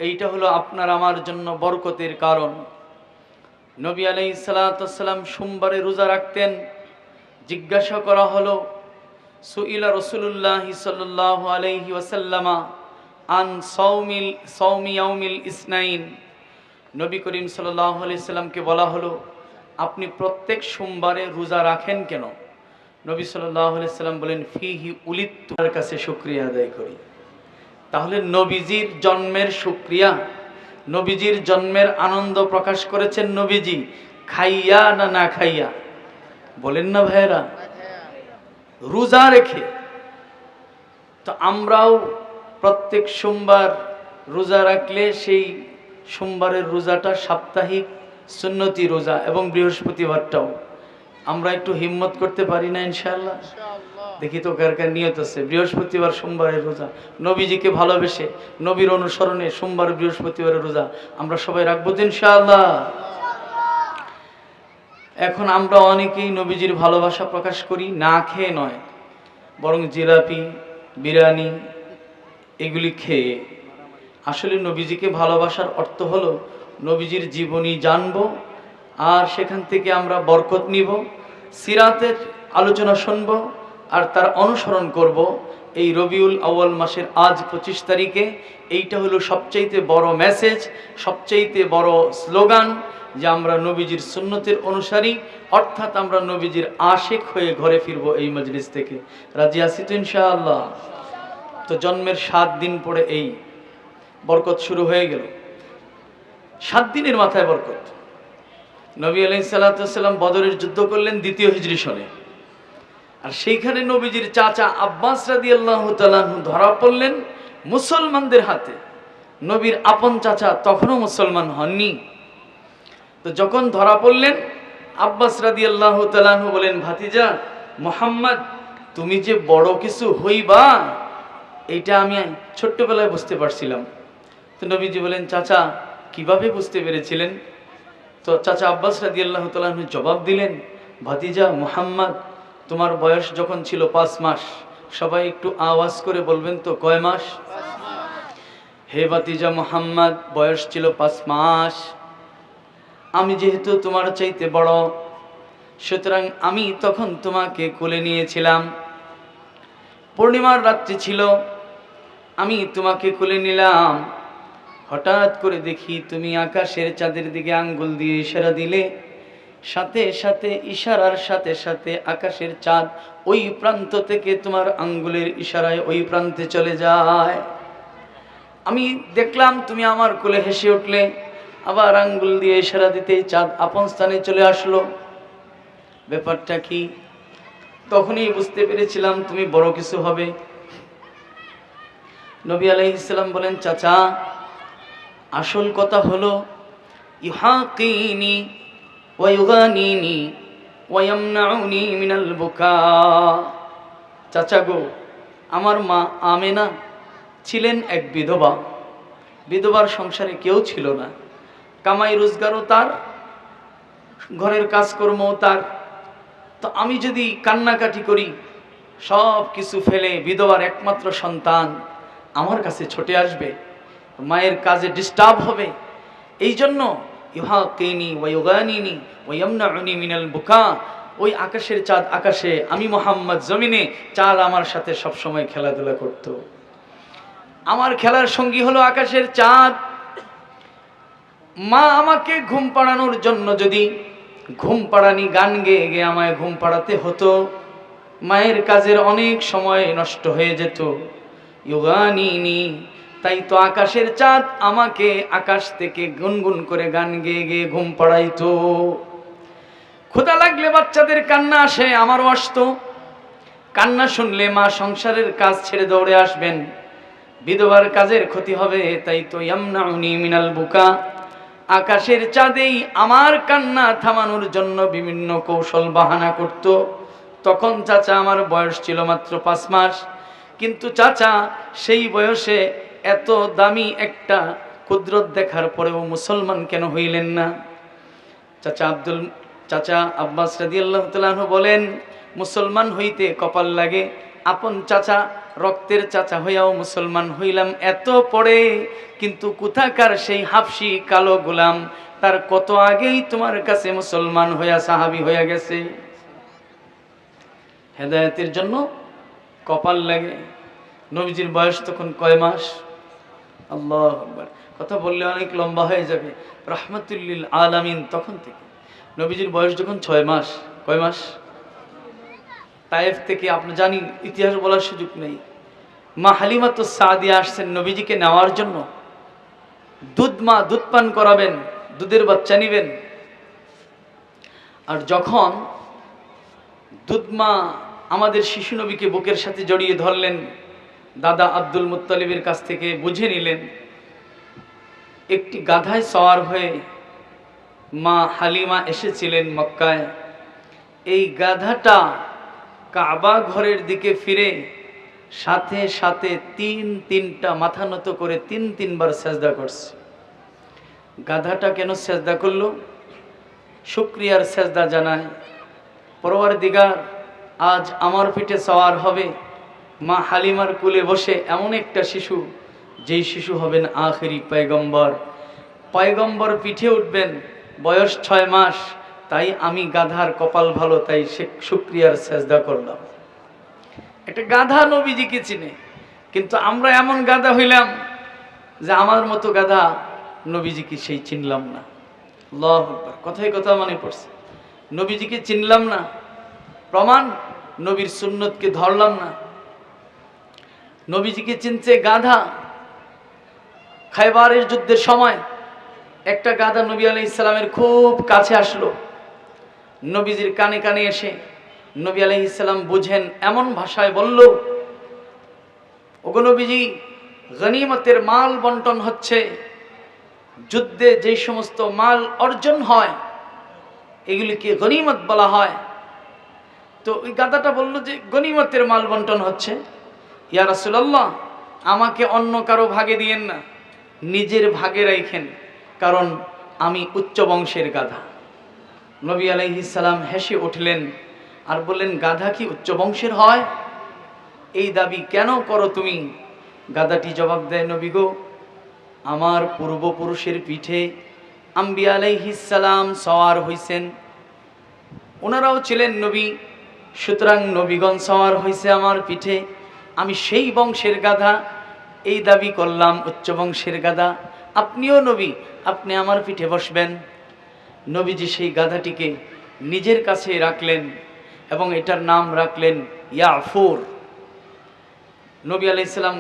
এইটা হলো আপনার আমার জন্য বরকতের কারণ। নবী আলাইহিস সালাতু ওয়াস সালাম সোমবারে রোজা রাখতেন। জিজ্ঞাসা করা হলো, সুইলা রাসূলুল্লাহ সাল্লাল্লাহু আলাইহি ওয়াসাল্লামা আন সাওমি ইয়াউমিল ইসনাইন, নবী করিম সাল্লাল্লাহু আলাইহি সাল্লামকে বলা হলো, আপনি প্রত্যেক সোমবারে রোজা রাখেন কেন? নবী সাল্লাল্লাহু আলাইহি সাল্লাম বলেন, ফিহি উলিদতু, তার কাছে শুকরিয়া আদায় করি। তাহলে নবীজির জন্মের শুকরিয়া, নবীজির জন্মের আনন্দ প্রকাশ করেছেন নবীজি খাইয়া না না খাইয়া? বলেন না ভাইয়েরা, রোজা রেখে। তো আমরাও প্রত্যেক সোমবার রোজা রাখলে সেই সোমবারের রোজাটা সাপ্তাহিক সুন্নতি রোজা, এবং বৃহস্পতিবারটাও আমরা একটু হিম্মত করতে পারি না ইনশাআল্লাহ? দেখি তো কার কার নিয়ত আছে বৃহস্পতিবার সোমবারের রোজা, নবীজিকে ভালোবেসে নবীর অনুসরণে সোমবার বৃহস্পতিবারের রোজা আমরা সবাই রাখবো ইনশাআল্লাহ। এখন আমরা অনেকেই নবীজির ভালোবাসা প্রকাশ করি না খেয়ে নয়, বরং জিলাপি, বিরিয়ানি এগুলি খেয়ে। আসলে নবীজিকে ভালোবাসার অর্থ হলো নবীজির জীবনী জানবো, আর সেখান থেকে আমরা বরকত নিব, সিরাতের আলোচনা শুনবো, আর তার অনুসরণ করব। এই রবিউল আউয়াল মাসের আজ 25 তারিখে এইটা হলো সবচাইতে বড় মেসেজ, সবচাইতে বড় স্লোগান, যে আমরা নবীজির সুন্নতের অনুসারী, অর্থাৎ আমরা নবীজির আশিক হয়ে ঘরে ফিরব এই মজলিস থেকে। রাজি আছি তো ইনশাআল্লাহ? তো জন্মের 7 দিন পরে এই বরকত শুরু হয়ে গেল। 7 দিনের মাথায় বরকত। নবী আলাইহিস সালাতু ওয়াস সালাম বদরের যুদ্ধ করলেন 2য় হিজরি সনে, আর সেইখানে নবীজির চাচা আব্বাস রাদিয়াল্লাহু তাআলা আনহু ধরা পড়লেন মুসলমানদের হাতে। নবীর আপন চাচা তখনও মুসলমান হননি। তো যখন ধরা পড়লেন, আব্বাস রাদিয়াল্লাহু তাআলা আনহু বলেন, ভাতিজা মুহাম্মদ, তুমি যে বড় কিছু হইবা এইটা আমি ছোট্টবেলায় বুঝতে পারছিলাম। তো নবীজি বলেন, চাচা কিভাবে বুঝতে পেরেছিলেন? তো চাচা আব্বাস রাদিয়াল্লাহু তাআলা আনহু জবাব দিলেন, ভাতিজা মুহাম্মদ, তোমার বয়স যখন ছিল 5 মাস, সবাই একটু আওয়াজ করে বলবেন তো কয় মাস? হে ভাতিজা মুহাম্মদ, বয়স ছিল 5 মাস। আমি যেহেতু তোমার চাইতে বড়, সুতরাং আমি তখন তোমাকে কোলে নিয়েছিলাম। পূর্ণিমার রাত্রি ছিল, আমি তোমাকে কোলে নিলাম। হঠাৎ করে দেখি তুমি আকাশের চাঁদের দিকে আঙ্গুল দিয়ে ইশারা দিলে, সাথে সাথে ইশারার সাথে সাথে আকাশের চাঁদ ওই প্রান্ত থেকে তোমার আঙ্গুলের ইশারায় ওই প্রান্তে চলে যায়। আমি দেখলাম তুমি আমার কোলে হেসে উঠলে, আবার আঙ্গুল দিয়ে ইশারা দিতেই চাঁদ আপন স্থানে চলে আসলো। ব্যাপারটা কি? তখনই বুঝতে পেরেছিলাম তুমি বড় কিছু হবে। নবী আলাইহিস সালাম বলেন, চাচা, আসল কথা হলো ইউহাকিনি ওয়া ইউগানিনি ওয়া ইয়ামনাউনি মিনাল বুকা। চাচা গো, আমার মা আমেনা ছিলেন এক বিধবা। বিধবার সংসারে কেউ ছিল না, কামাই রোজগারও তার, ঘরের কাজকর্মও তার। তো আমি যদি কান্নাকাটি করি, সব কিছু ফেলে বিধবার একমাত্র সন্তান আমার কাছে ছুটে আসবে, মায়ের কাজে ডিস্টার্ব হবে। এই জন্য ইউহাকিনি ওয়া ইউগানিনি ওয়া ইয়ামনাউনি মিনাল বুকা, ওই আকাশের চাঁদ আকাশে, আমি মুহাম্মদ জমিনে, চাঁদ আমার সাথে সব সময় খেলাধুলা করত। আমার খেলার সঙ্গী হলো আকাশের চাঁদ। মা আমাকে ঘুম পাড়ানোর জন্য যদি ঘুম পাড়ানি গান গেয়ে গিয়ে আমায় ঘুম পাড়াতে হতো, মায়ের কাজের অনেক সময় নষ্ট হয়ে যেত। ইউগানিনি, তাই তো আকাশের চাঁদ আমাকে আকাশ থেকে গুনগুন করে গান গেয়ে গিয়ে ঘুম পাড়াইতো। ক্ষুধা লাগলে বাচ্চাদের কান্না আসে, আমারও আসতো। কান্না শুনলে মা সংসারের কাজ ছেড়ে দৌড়ে আসবেন, বিধবার কাজের ক্ষতি হবে। তাই তো ইয়ামনাউনি মিনাল বুকা, আকাশের চাঁদেই আমার কান্না থামানোর জন্য বিভিন্ন কৌশল বাহানা করত। তখন চাচা আমার বয়স ছিল মাত্র 5 মাস, কিন্তু চাচা সেই বয়সে এত দামি একটা কুদরত দেখার পরেও মুসলমান কেন হইলেন না? চাচা আব্বাস রাদিয়াল্লাহু তাআলা আনহু বলেন, মুসলমান হইতে কপাল লাগে। আপন চাচা, রক্তের চাচা হইয়াও মুসলমান হইলাম এত পরে, কিন্তু কোথাকার সেই হাবশি কালো গোলাম, তার কত আগেই তোমার কাছে মুসলমান হইয়া সাহাবী হইয়া গেছে। হেদায়েতের জন্য কপাল লাগে। নবীজির বয়স তখন কয় মাস? আল্লাহু আকবার। কথা বললে অনেক লম্বা হয়ে যাবে। রাহমাতুল লিল আলামিন তখন থেকে। নবীজির বয়স যখন 6 মাস। কয় মাস? তায়েফ থেকে, আপনি জানি, ইতিহাস বলার সুযোগ নেই, মা হালিমাতুস সাদিয়া আসছেন নবীজিকে নেওয়ার জন্য। দুধ পান করাবেন, দুধের বাচ্চা নিবেন। আর যখন দুধমা আমাদের শিশু নবীকে বুকের সাথে জড়িয়ে ধরলেন, দাদা আব্দুল মুত্তালিবের কাছ থেকে বুঝে নিলেন, একটি গাধায় সওয়ার হয়ে মা হালিমা এসেছিলেন মক্কায়। এই গাধাটা কাবা ঘরের দিকে ফিরে সাথে সাথে তিনটা মাথা নত করে 3বার সেজদা করছে। গাধাটা কেন সেজদা করলো? শুকরিয়ার সেজদা জানায়, পরওয়ারদিগার, আজ আমার পিঠে সওয়ার হবে মা হালিমার কোলে বসে এমন একটা শিশু, যেই শিশু হবেন আখেরি পয়গম্বর। পয়গম্বর পিঠে উঠবেন, বয়স 6 মাস। তাই আমি গাধার কপাল ভালো, তাই শুকরিয়ার সেজদা করলাম। একটা গাধা নবীজিকে চিনে, কিন্তু আমরা এমন গাধা হইলাম যে আমার মতো গাধা নবীজিকে সেই চিনলাম না। আল্লাহু আকবার। কথায় কথা মনে পড়ছে, নবীজিকে চিনলাম না, প্রমাণ নবীর সুন্নতকে ধরলাম না। নবীজিকে চিনছে গাধা। খায়বারের যুদ্ধের সময় একটা গাধা নবী আলাইহিস সালামের খুব কাছে আসলো। নবীজির কানে কানে এসে নবী আলাইহিস সালাম বুঝেন এমন ভাষায় বলল, ওগো নবীজি, গনিমতের মাল বন্টন হচ্ছে, যুদ্ধে যে সমস্ত মাল অর্জন হয় এগুলিকে গনিমত বলা হয়। তো ওই গাধাটা বলল যে গনিমতের মাল বন্টন হচ্ছে, ইয়া রাসূলুল্লাহ, আমাকে অন্য কারো ভাগে দিয়েন না, নিজের ভাগে রাখেন, কারণ আমি উচ্চ বংশের গাধা। নবী আলাইহিস সালাম হেসে উঠলেন আর বললেন, গাধা কি উচ্চ বংশের হয়? এই দাবি কেন করো তুমি? গাধাটি জবাব দেয়, নবী গো, আমার পূর্বপুরুষের পিঠে আম্বিয়া আলাইহিস সালাম সওয়ার হইছেন, ওনারাও ছিলেন নবী, সুতরাং নবীগণ সওয়ার হইছে আমার পিঠে, আমি সেই বংশের গাধা, এই দাবি করলাম উচ্চ বংশের গাধা। আপনিও নবী, আপনি আমার পিঠে বসবেন। নবীজি সেই গাধাটিকে নিজের কাছে রাখলেন এবং এটার নাম রাখলেন ইয়াফুর। নবী আলাইহিস সালাম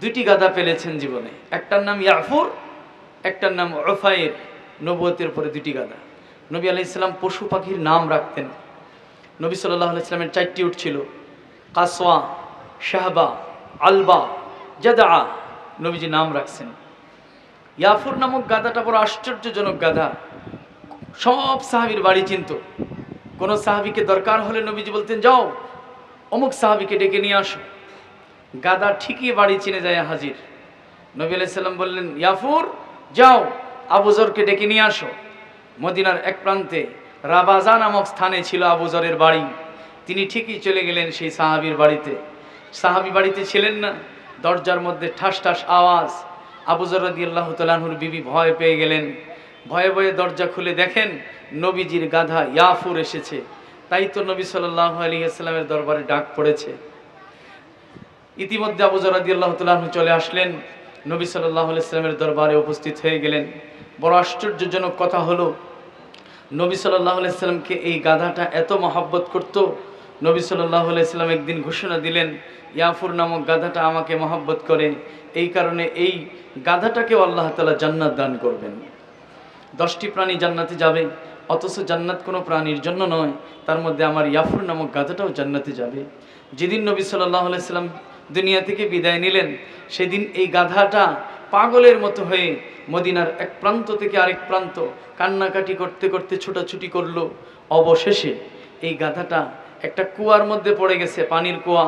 দুটি গাধা পেলেছেন জীবনে, একটার নাম ইয়াফুর, একটার নাম উফাইর। নবুয়তের পরে দুটি গাধা। নবী আলাইহিস সালাম পশু পাখির নাম রাখতেন। নবী সাল্লাল্লাহু আলাইহি সাল্লামের 4টি উট ছিল, কাসওয়া, শাহবা, আলবা, জাদা। নবীজি নাম রাখছেন। ইয়াফুর নামক গাধাটা বড় আশ্চর্যজনক গাধা। সব সাহাবীর বাড়ি চিনত। কোনো সাহাবীকে দরকার হলে নবীজি বলতেন, যাও অমুক সাহাবীকে ডেকে নিয়ে আসো। গাধা ঠিকই বাড়ি চিনে যায় হাজির। নবী আলাইহিস সালাম বললেন, ইয়াফুর যাও আবু যরকে ডেকে নিয়ে আসো। মদিনার এক প্রান্তে রাবাজা নামক স্থানে ছিল আবু যরের বাড়ি। তিনি ঠিকই চলে গেলেন সেই সাহাবীর বাড়িতে। সাহাবী বাড়িতে ছিলেন না, দরজার মধ্যে ঠাস ঠাস আওয়াজ। আবু যর রাদিয়াল্লাহু তাআলা আনহুর বিবি ভয় পেয়ে গেলেন। ভয়ে ভয়ে দরজা খুলে দেখেন নবীজির গাধা ইয়াফুর এসেছে। তাই তো নবী সাল্লাল্লাহু আলাইহি ওয়াসাল্লামের দরবারে ডাক পড়েছে। ইতিমধ্যে আবু যর রাদিয়াল্লাহু তাআলা আনহু চলে আসলেন, নবী সাল্লাল্লাহু আলাইহি ওয়াসাল্লামের দরবারে উপস্থিত হয়ে গেলেন। বড় আশ্চর্যজনক কথা হলো, নবী সাল্লাল্লাহু আলাইহি ওয়াসাল্লামকে এই গাধাটা এত মহব্বত করত। নবী সাল্লাল্লাহু আলাইহি ওয়াসাল্লাম একদিন ঘোষণা দিলেন, ইয়াফুর নামক গাধাটা আমাকে মহব্বত করে, এই কারণে এই গাধাটাকেও আল্লাহ তাআলা জান্নাত দান করবেন। 10টি প্রাণী জান্নাতে যাবে, অথচ জান্নাত কোনো প্রাণীর জন্য নয়, তার মধ্যে আমার ইয়াফুর নামক গাধাটাও জান্নাতে যাবে। যেদিন নবী সাল্লাল্লাহু আলাইহি ওয়াসাল্লাম দুনিয়া থেকে বিদায় নিলেন, সেদিন এই গাধাটা পাগলের মতো হয়ে মদিনার এক প্রান্ত থেকে আরেক প্রান্ত কান্নাকাটি করতে করতে ছোটাছুটি করলো। অবশেষে এই গাধাটা একটা কুয়ার মধ্যে পড়ে গেছে, পানির কুয়া,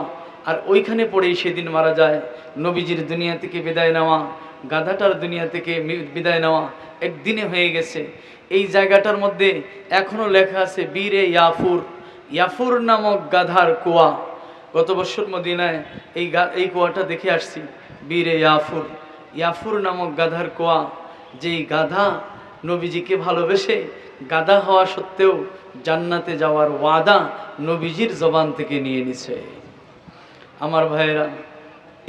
আর ওইখানে পড়েই সেদিন মারা যায়। নবীজির দুনিয়া থেকে বিদায় নেওয়া, গাধাটার দুনিয়া থেকে বিদায় নেওয়া একদিনে হয়ে গেছে। এই জায়গাটার মধ্যে এখনো লেখা আছে বীরে ইয়াফুর, ইয়াফুর নামক গাধার কুয়া। গত বছর মদিনায় এই কুয়াটা দেখে আসছি, বীরে ইয়াফুর, ইয়াফুর নামক গাধার কুয়া। যেই গাধা নবীজিকে ভালোবেসে গাধা হওয়া সত্ত্বেও জান্নাতে যাওয়ার ওয়াদা নবীজির জবান থেকে নিয়ে নিছে। আমার ভাইয়েরা,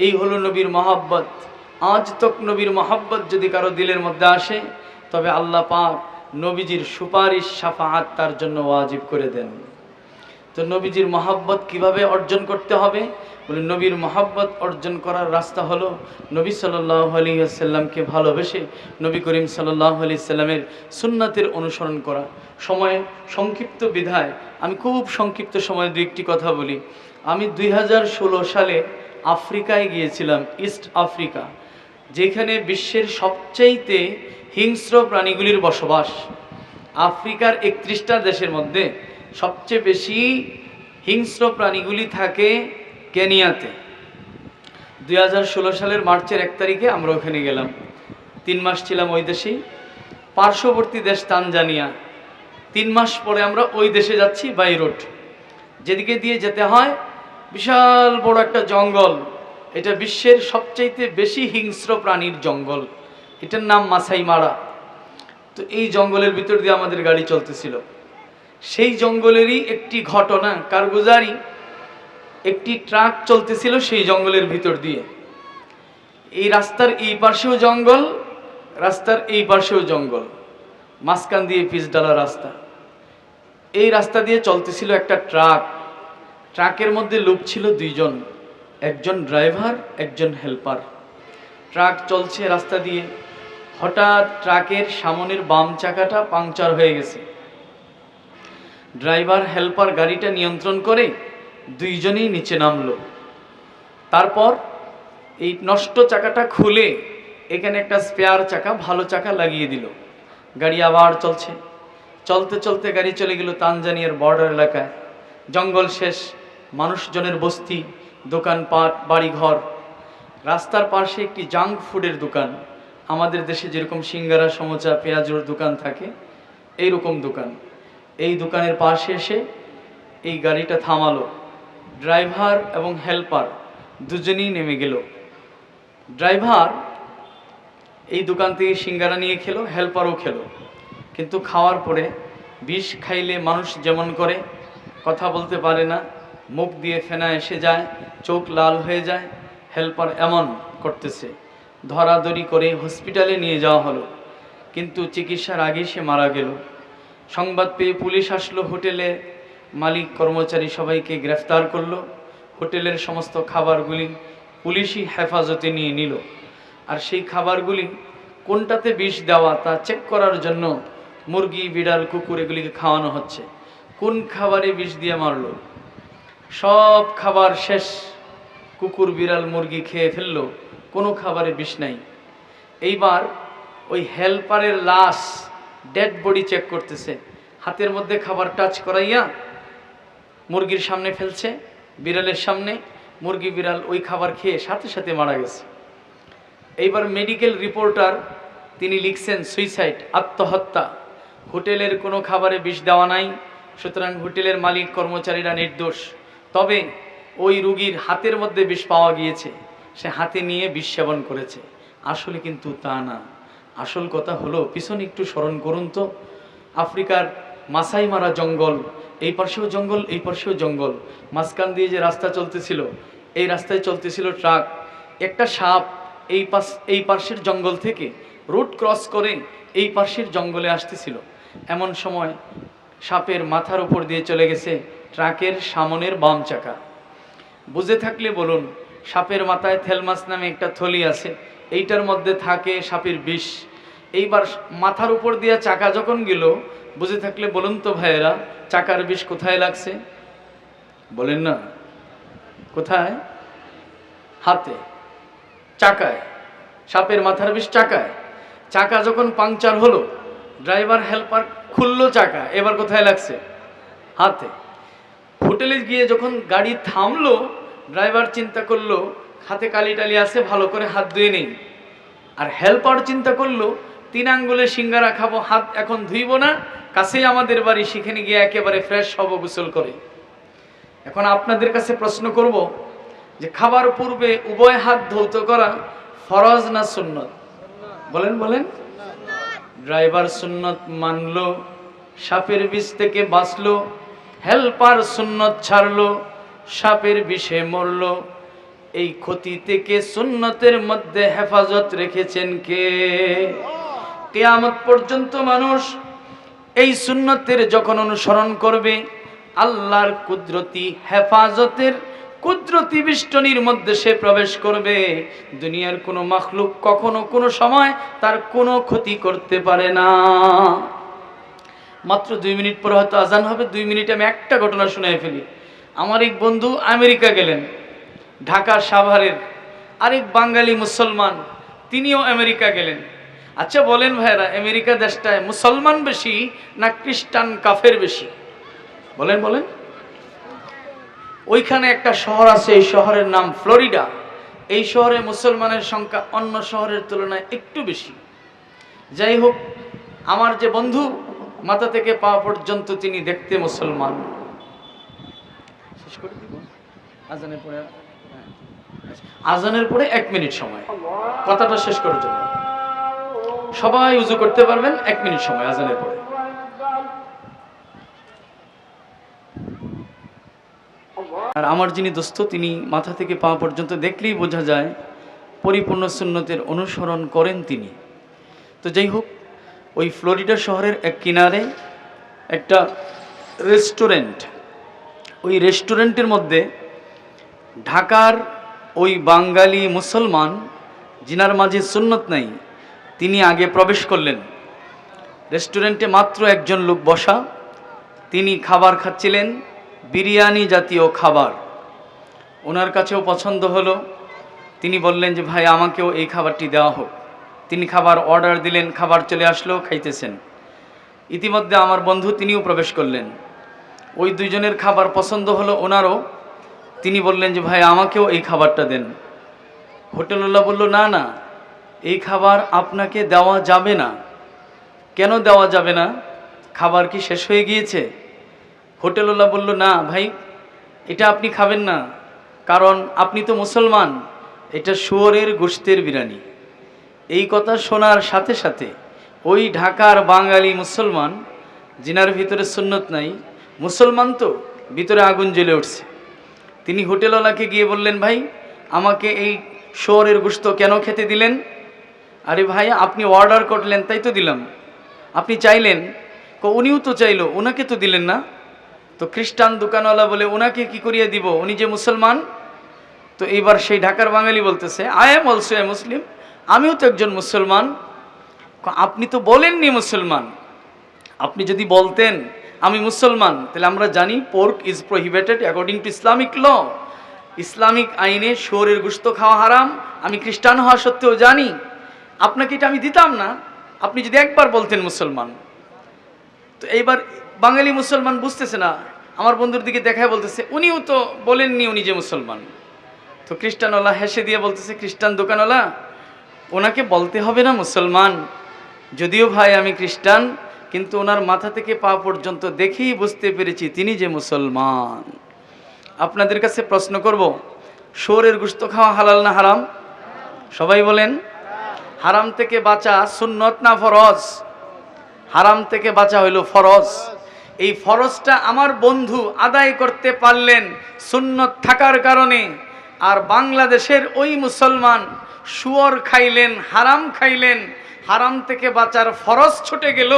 এই হলো নবীর মহব্বত। আজ তক নবীর মহব্বত যদি কারো দিলের মধ্যে আসে, তবে আল্লাহ পাক নবীজির সুপারিশ শাফাআত তার জন্য ওয়াজিব করে দেন। তো নবীজির মহব্বত কিভাবে অর্জন করতে হবে? বলে, নবীর মহব্বত অর্জন করার রাস্তা হলো নবী সাল্লাল্লাহু আলাইহি ওয়াসাল্লামকে ভালোবেসে নবী করিম সাল্লাল্লাহু আলাইহি ওয়াসাল্লামের সুন্নাতের অনুসরণ করা। সময় সংক্ষিপ্ত বিধায় আমি খুব সংক্ষিপ্ত সময়ে দু একটি কথা বলি। আমি 2016 সালে আফ্রিকায় গিয়েছিলাম, ইস্ট আফ্রিকা, যেখানে বিশ্বের সবচাইতে হিংস্র প্রাণীগুলির বসবাস। আফ্রিকার 31টা দেশের মধ্যে সবচেয়ে বেশি হিংস্র প্রাণীগুলি থাকে কেনিয়াতে। 2016 সালের মার্চের 1 তারিখে আমরা ওখানে গেলাম, 3 মাস ছিলাম ওই দেশেই। পার্শ্ববর্তী দেশ তানজানিয়া। 3 মাস পরে আমরা ওই দেশে যাচ্ছি, বাই রোড। যেদিকে দিয়ে যেতে হয় বিশাল বড় একটা জঙ্গল। এটা বিশ্বের সবচাইতে বেশি হিংস্র প্রাণীর জঙ্গল। এটার নাম মাসাই মারা। তো এই জঙ্গলের ভিতর দিয়ে আমাদের গাড়ি চলতেছিল। সেই জঙ্গলেরই একটি ঘটনা, কারগুজারি, একটি ট্রাক চলতেছিল সেই জঙ্গলের ভিতর দিয়ে। এই রাস্তার এই পাশেও জঙ্গল, রাস্তার এই পাশেও জঙ্গল, মাঝখান দিয়ে পিচডালা রাস্তা। এই রাস্তা দিয়ে চলতেছিল একটা ট্রাক। ট্রাকের মধ্যে লোক ছিল 2 জন, একজন ড্রাইভার, একজন হেল্পার। ট্রাক চলছে রাস্তা দিয়ে, হঠাৎ ট্রাকের সামনের বাম চাকাটা পাংচার হয়ে গেছে। ড্রাইভার হেল্পার গাড়িটা নিয়ন্ত্রণ করে 2 জনেই নিচে নামলো। তারপর এই নষ্ট চাকাটা খুলে এখানে একটা স্পেয়ার চাকা, ভালো চাকা লাগিয়ে দিল। গাড়ি আবার চলছে। চলতে চলতে গাড়ি চলে গেল তানজানিয়ার বর্ডার এলাকায়। জঙ্গল শেষ, মানুষজনের বস্তি, দোকানপাট, বাড়িঘর। রাস্তার পাশে একটি জাঙ্ক ফুডের দোকান। আমাদের দেশে যেরকম সিঙ্গারা, সমোচা, পেঁয়াজুর দোকান থাকে, এইরকম দোকান। এই দোকানের পাশে এসে এই গাড়িটা থামালো। ড্রাইভার এবং হেল্পার দুজনেই নেমে গেল। ড্রাইভার এই দোকান থেকে সিঙ্গারা নিয়ে খেলো, হেল্পারও খেলো। কিন্তু খাওয়ার পরে বিষ খাইলে মানুষ যেমন করে, কথা বলতে পারে না, মুখ দিয়ে ফেনা এসে যায়, চোখ লাল হয়ে যায়, হেল্পার এমন করতেছে। ধরাধরি করে হসপিটালে নিয়ে যাওয়া হলো, কিন্তু চিকিৎসার আগে সে মারা গেল। সংবাদ পেয়ে পুলিশ আসলো, হোটেলে মালিক কর্মচারী সবাইকে গ্রেফতার করলো। হোটেলের সমস্ত খাবারগুলি পুলিশই হেফাজতে নিয়ে নিল। আর সেই খাবারগুলি কোনটাতে বিষ দেওয়া তা চেক করার জন্য মুরগি, বিড়াল, কুকুর এগুলিকে খাওয়ানো হচ্ছে। কোন খাবারে বিষ দিয়ে মারলো? সব খাবার শেষ, কুকুর, বিড়াল, মুরগি খেয়ে ফেললো, কোনো খাবারে বিষ নাই। এইবার ওই হেল্পারের লাশ, ডেড বডি চেক করতেছে। হাতের মধ্যে খাবার টাচ করাইয়া মুরগির সামনে ফেলছে, বিড়ালের সামনে। মুরগি, বিড়াল ওই খাবার খেয়ে সাথে সাথে মারা গেছে। এইবার মেডিকেল রিপোর্টার তিনি লিখছেন সুইসাইড, আত্মহত্যা। হোটেলের কোনো খাবারে বিষ দেওয়া নাই, সুতরাং হোটেলের মালিক কর্মচারীরা নির্দোষ। তবে ওই রুগীর হাতের মধ্যে বিষ পাওয়া গিয়েছে, সে হাতে নিয়ে বিষ সেবন করেছে। আসলে কিন্তু তা না। আসল কথা হলো, পিছনে একটু স্মরণ করুন তো, আফ্রিকার মাসাই মারা জঙ্গল, এই পাশেও জঙ্গল, এই পাশেও জঙ্গল, মাঝখান দিয়ে যে রাস্তা চলতেছিল, এই রাস্তায় চলতেছিল ট্রাক। একটা সাপ এই পাশের জঙ্গল থেকে রুট ক্রস করে এই পাশের জঙ্গলে আসতেছিল। এমন সময় সাপের মাথার উপর দিয়ে চলে গেছে ট্রাকের সামনের বাম চাকা। বুঝে থাকলে বলুন, সাপের মাথায় থেলমাস নামে একটা থলি আছে, এইটার মধ্যে থাকে সাপের বিষ। এইবার মাথার উপর দিয়ে চাকা যখন গেল, বুঝে থাকলে বলুন তো ভাইয়েরা, চাকার বিষ কোথায় লাগছে? বলেন না, কোথায়? হাতে, চাকায়। সাপের মাথার বিষ চাকায়। চাকা যখন পাংচার হলো, ড্রাইভার হেল্পার খুললো চাকা, এবার কোথায় লাগছে? হাতে। হোটেলে গিয়ে যখন গাড়ি থামলো, ড্রাইভার চিন্তা করলো হাতে কালি টালি আছে, ভালো করে হাত ধুয়ে নেই। আর হেল্পার চিন্তা করলো 3 আঙ্গুলে সিঙ্গারা খাবো, হাত এখন ধুইব না, কাছেই আমাদের বাড়ি, সেখানে গিয়ে একেবারে ফ্রেশ হব গোসল করে। এখন আপনাদের কাছে প্রশ্ন করব যে খাবার পূর্বে উভয় হাত ধৌত করা ফরজ না সুন্নত? বলেন বলেন। ড্রাইভার সুন্নত মানলো, সাপের বিষ থেকে বাঁচলো। হেল্পার সুন্নত ছাড়লো, সাপের বিষে মরলো। এই ক্ষতি থেকে সুন্নতের মধ্যে হেফাজত রেখেছেন কে? কিয়ামত পর্যন্ত মানুষ এই সুন্নতের যখন অনুসরণ করবে, আল্লাহর কুদরতি হেফাজতের কুদরতি বেষ্টনীর মধ্যে সে প্রবেশ করবে। দুনিয়ার কোনো মাখলুক কখনো কোনো সময় তার কোনো ক্ষতি করতে পারে না। মাত্র 2 মিনিট পরে হয়তো আজান হবে। 2 মিনিটে আমি একটা ঘটনা শুনে ফেলি। আমার এক বন্ধু আমেরিকা গেলেন, ঢাকা সাভারের আরেক বাঙালি মুসলমান, তিনিও আমেরিকা গেলেন। আচ্ছা বলেন ভাইরা, আমেরিকা দেশটায় মুসলমান বেশি না খ্রিস্টান কাফের বেশি? বলেন বলেন। ওইখানে একটা শহর আছে, এই শহরের নাম ফ্লোরিডা। এই শহরে মুসলমানের সংখ্যা অন্য শহরের তুলনায় একটু বেশি। যাই হোক, আমার যে বন্ধু, মাথা থেকে পা পর্যন্ত তিনি দেখতে মুসলমান। শেষ করে দিব আজানের পরে। আজানের পরে 1 মিনিট সময়, কথাটা শেষ করার জন্য। সবাই উজু করতে পারবেন, 1 মিনিট সময় আজানের পরে। আর আমার যিনি দোস্ত, তিনি মাথা থেকে পা পর্যন্ত দেখলেই বোঝা যায় পরিপূর্ণ সুন্নতের অনুসরণ করেন তিনি। তো যাই হোক, ওই ফ্লোরিডা শহরের এক কিনারে একটা রেস্টুরেন্ট। ওই রেস্টুরেন্টের মধ্যে ঢাকার ওই বাঙালি মুসলমান, যিনার মাঝে সুন্নত নাই, তিনি আগে প্রবেশ করলেন। রেস্টুরেন্টে মাত্র একজন লোক বসা, তিনি খাবার খাচ্ছিলেন, বিরিয়ানি জাতীয় খাবার। ওনার কাছেও পছন্দ হলো। তিনি বললেন যে ভাই, আমাকেও এই খাবারটি দেওয়া হোক। তিনি খাবার অর্ডার দিলেন, খাবার চলে আসলো, খাইতেছেন। ইতিমধ্যে আমার বন্ধু তিনিও প্রবেশ করলেন। ওই দুইজনের খাবার পছন্দ হলো ওনারও। তিনি বললেন যে ভাই, আমাকেও এই খাবারটা দেন। হোটেলওয়ালা বলল, না না, এই খাবার আপনাকে দেওয়া যাবে না। কেন দেওয়া যাবে না? খাবার কি শেষ হয়ে গিয়েছে? হোটেলওয়ালা বলল, না ভাই, এটা আপনি খাবেন না, কারণ আপনি তো মুসলমান, এটা শুয়োরের গোশতের বিরিয়ানি। এই কথা শোনার সাথে সাথে ওই ঢাকার বাঙালি মুসলমান, জিনার ভিতরে সুন্নত নাই, মুসলমান তো, ভিতরে আগুন জ্বলে উঠছে। তিনি হোটেলওয়ালাকে গিয়ে বললেন, ভাই আমাকে এই শুয়োরের গোশত কেন খেতে দিলেন? আরে ভাই, আপনি অর্ডার করলেন তাই তো দিলাম, আপনি চাইলেন, উনিও তো চাইলো, ওনাকে তো দিলেন না। তো খ্রিস্টান দোকানওয়ালা বলে, ওনাকে কি করিয়ে দিব, উনি যে মুসলমান। তো এইবার সেই ঢাকার বাঙালি বলতেছে, আই এম অলসো এ মুসলিম, আমিও তো একজন মুসলমান। আপনি তো বলেননি মুসলমান, আপনি যদি বলতেন আমি মুসলমান, তাহলে আমরা জানি pork is prohibited according to Islamic law, Islamic আইনে শুয়োরের গোশত খাওয়া হারাম, আমি খ্রিস্টান হওয়া সত্ত্বেও জানি, আপনাকে এটা আমি দিতাম না, আপনি যদি একবার বলতেন মুসলমান। তো এইবার বাঙালি মুসলমান বুঝতেছে না, আমার বন্ধুর দিকে দেখায় বলতেছে, উনিও তো বলেননি উনি যে মুসলমান। তো খ্রিস্টানওয়ালা হেসে দিয়ে বলতেছে, খ্রিস্টান দোকানওয়ালা, ওনাকে বলতে হবে না মুসলমান, যদিও ভাই আমি খ্রিস্টান, কিন্তু ওনার মাথা থেকে পা পর্যন্ত দেখেই বুঝতে পেরেছি তিনি যে মুসলমান। আপনাদের কাছে প্রশ্ন করব, শুয়োরের গোশত খাওয়া হালাল না হারাম? সবাই বলেন। হারাম থেকে বাঁচা সুন্নত না ফরজ? হারাম থেকে বাঁচা হইল ফরজ। এই ফরজটা আমার বন্ধু আদায় করতে পারলেন সুন্নত থাকার কারণে, আর বাংলাদেশের ওই মুসলমান শুয়োর খাইলেন, হারাম খাইলেন, হারাম থেকে বাঁচার ফরজ ছুটে গেল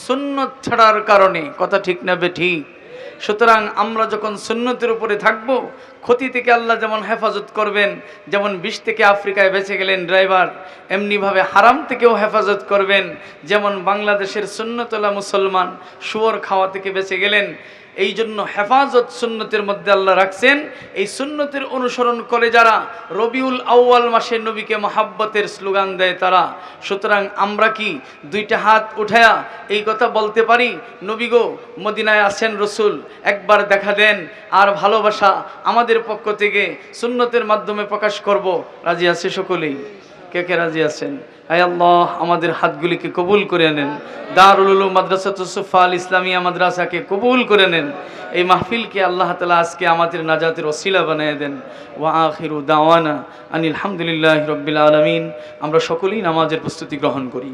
সুন্নত ছাড়ার কারণে। কথা ঠিক না বেঠিক? সুতরাং আমরা যখন সুন্নতের উপরে থাকব, ক্ষতি থেকে আল্লাহ যেমন হেফাজত করবেন, যেমন বিষ থেকে আফ্রিকায় বেঁচে গেলেন ড্রাইভার, এমনিভাবে হারাম থেকেও হেফাজত করবেন। যেমন বাংলাদেশের সুন্নতলা মুসলমান শুয়োর খাওয়া থেকে বেঁচে গেলেন, এই জন্য হেফাজত সুন্নতের মধ্যে আল্লাহ রাখছেন। এই সুন্নতের অনুসরণ করে যারা রবিউল আউয়াল মাসে নবীকে মহাব্বতের স্লোগান দেয় তারা। সুতরাং আমরা কি দুইটা হাত উঠায়া এই কথা বলতে পারি, নবী গো, মদিনায় আছেন রসুল, একবার দেখা দেন, আর ভালোবাসা আমাদের পক্ষ থেকে সুন্নতের মাধ্যমে প্রকাশ করব। রাজি আছে সকলেই? কে কে রাজি আছেন? আয় আল্লাহ, আমাদের হাতগুলিকে কবুল করে নেন, দারুল উলুম মাদ্রাসাতুস সুফা আল ইসলামিয়া মাদ্রাসাকে কবুল করে নেন, এই মাহফিলকে আল্লাহ তাআলা আজকে আমাদের নাজাতের ওসিলা বানিয়ে দেন। ওয়া আখিরু দাওয়ানা আনিল হামদুলিল্লাহি রাব্বিল আলামিন। আমরা সকলেই নামাজের প্রস্তুতি গ্রহণ করি।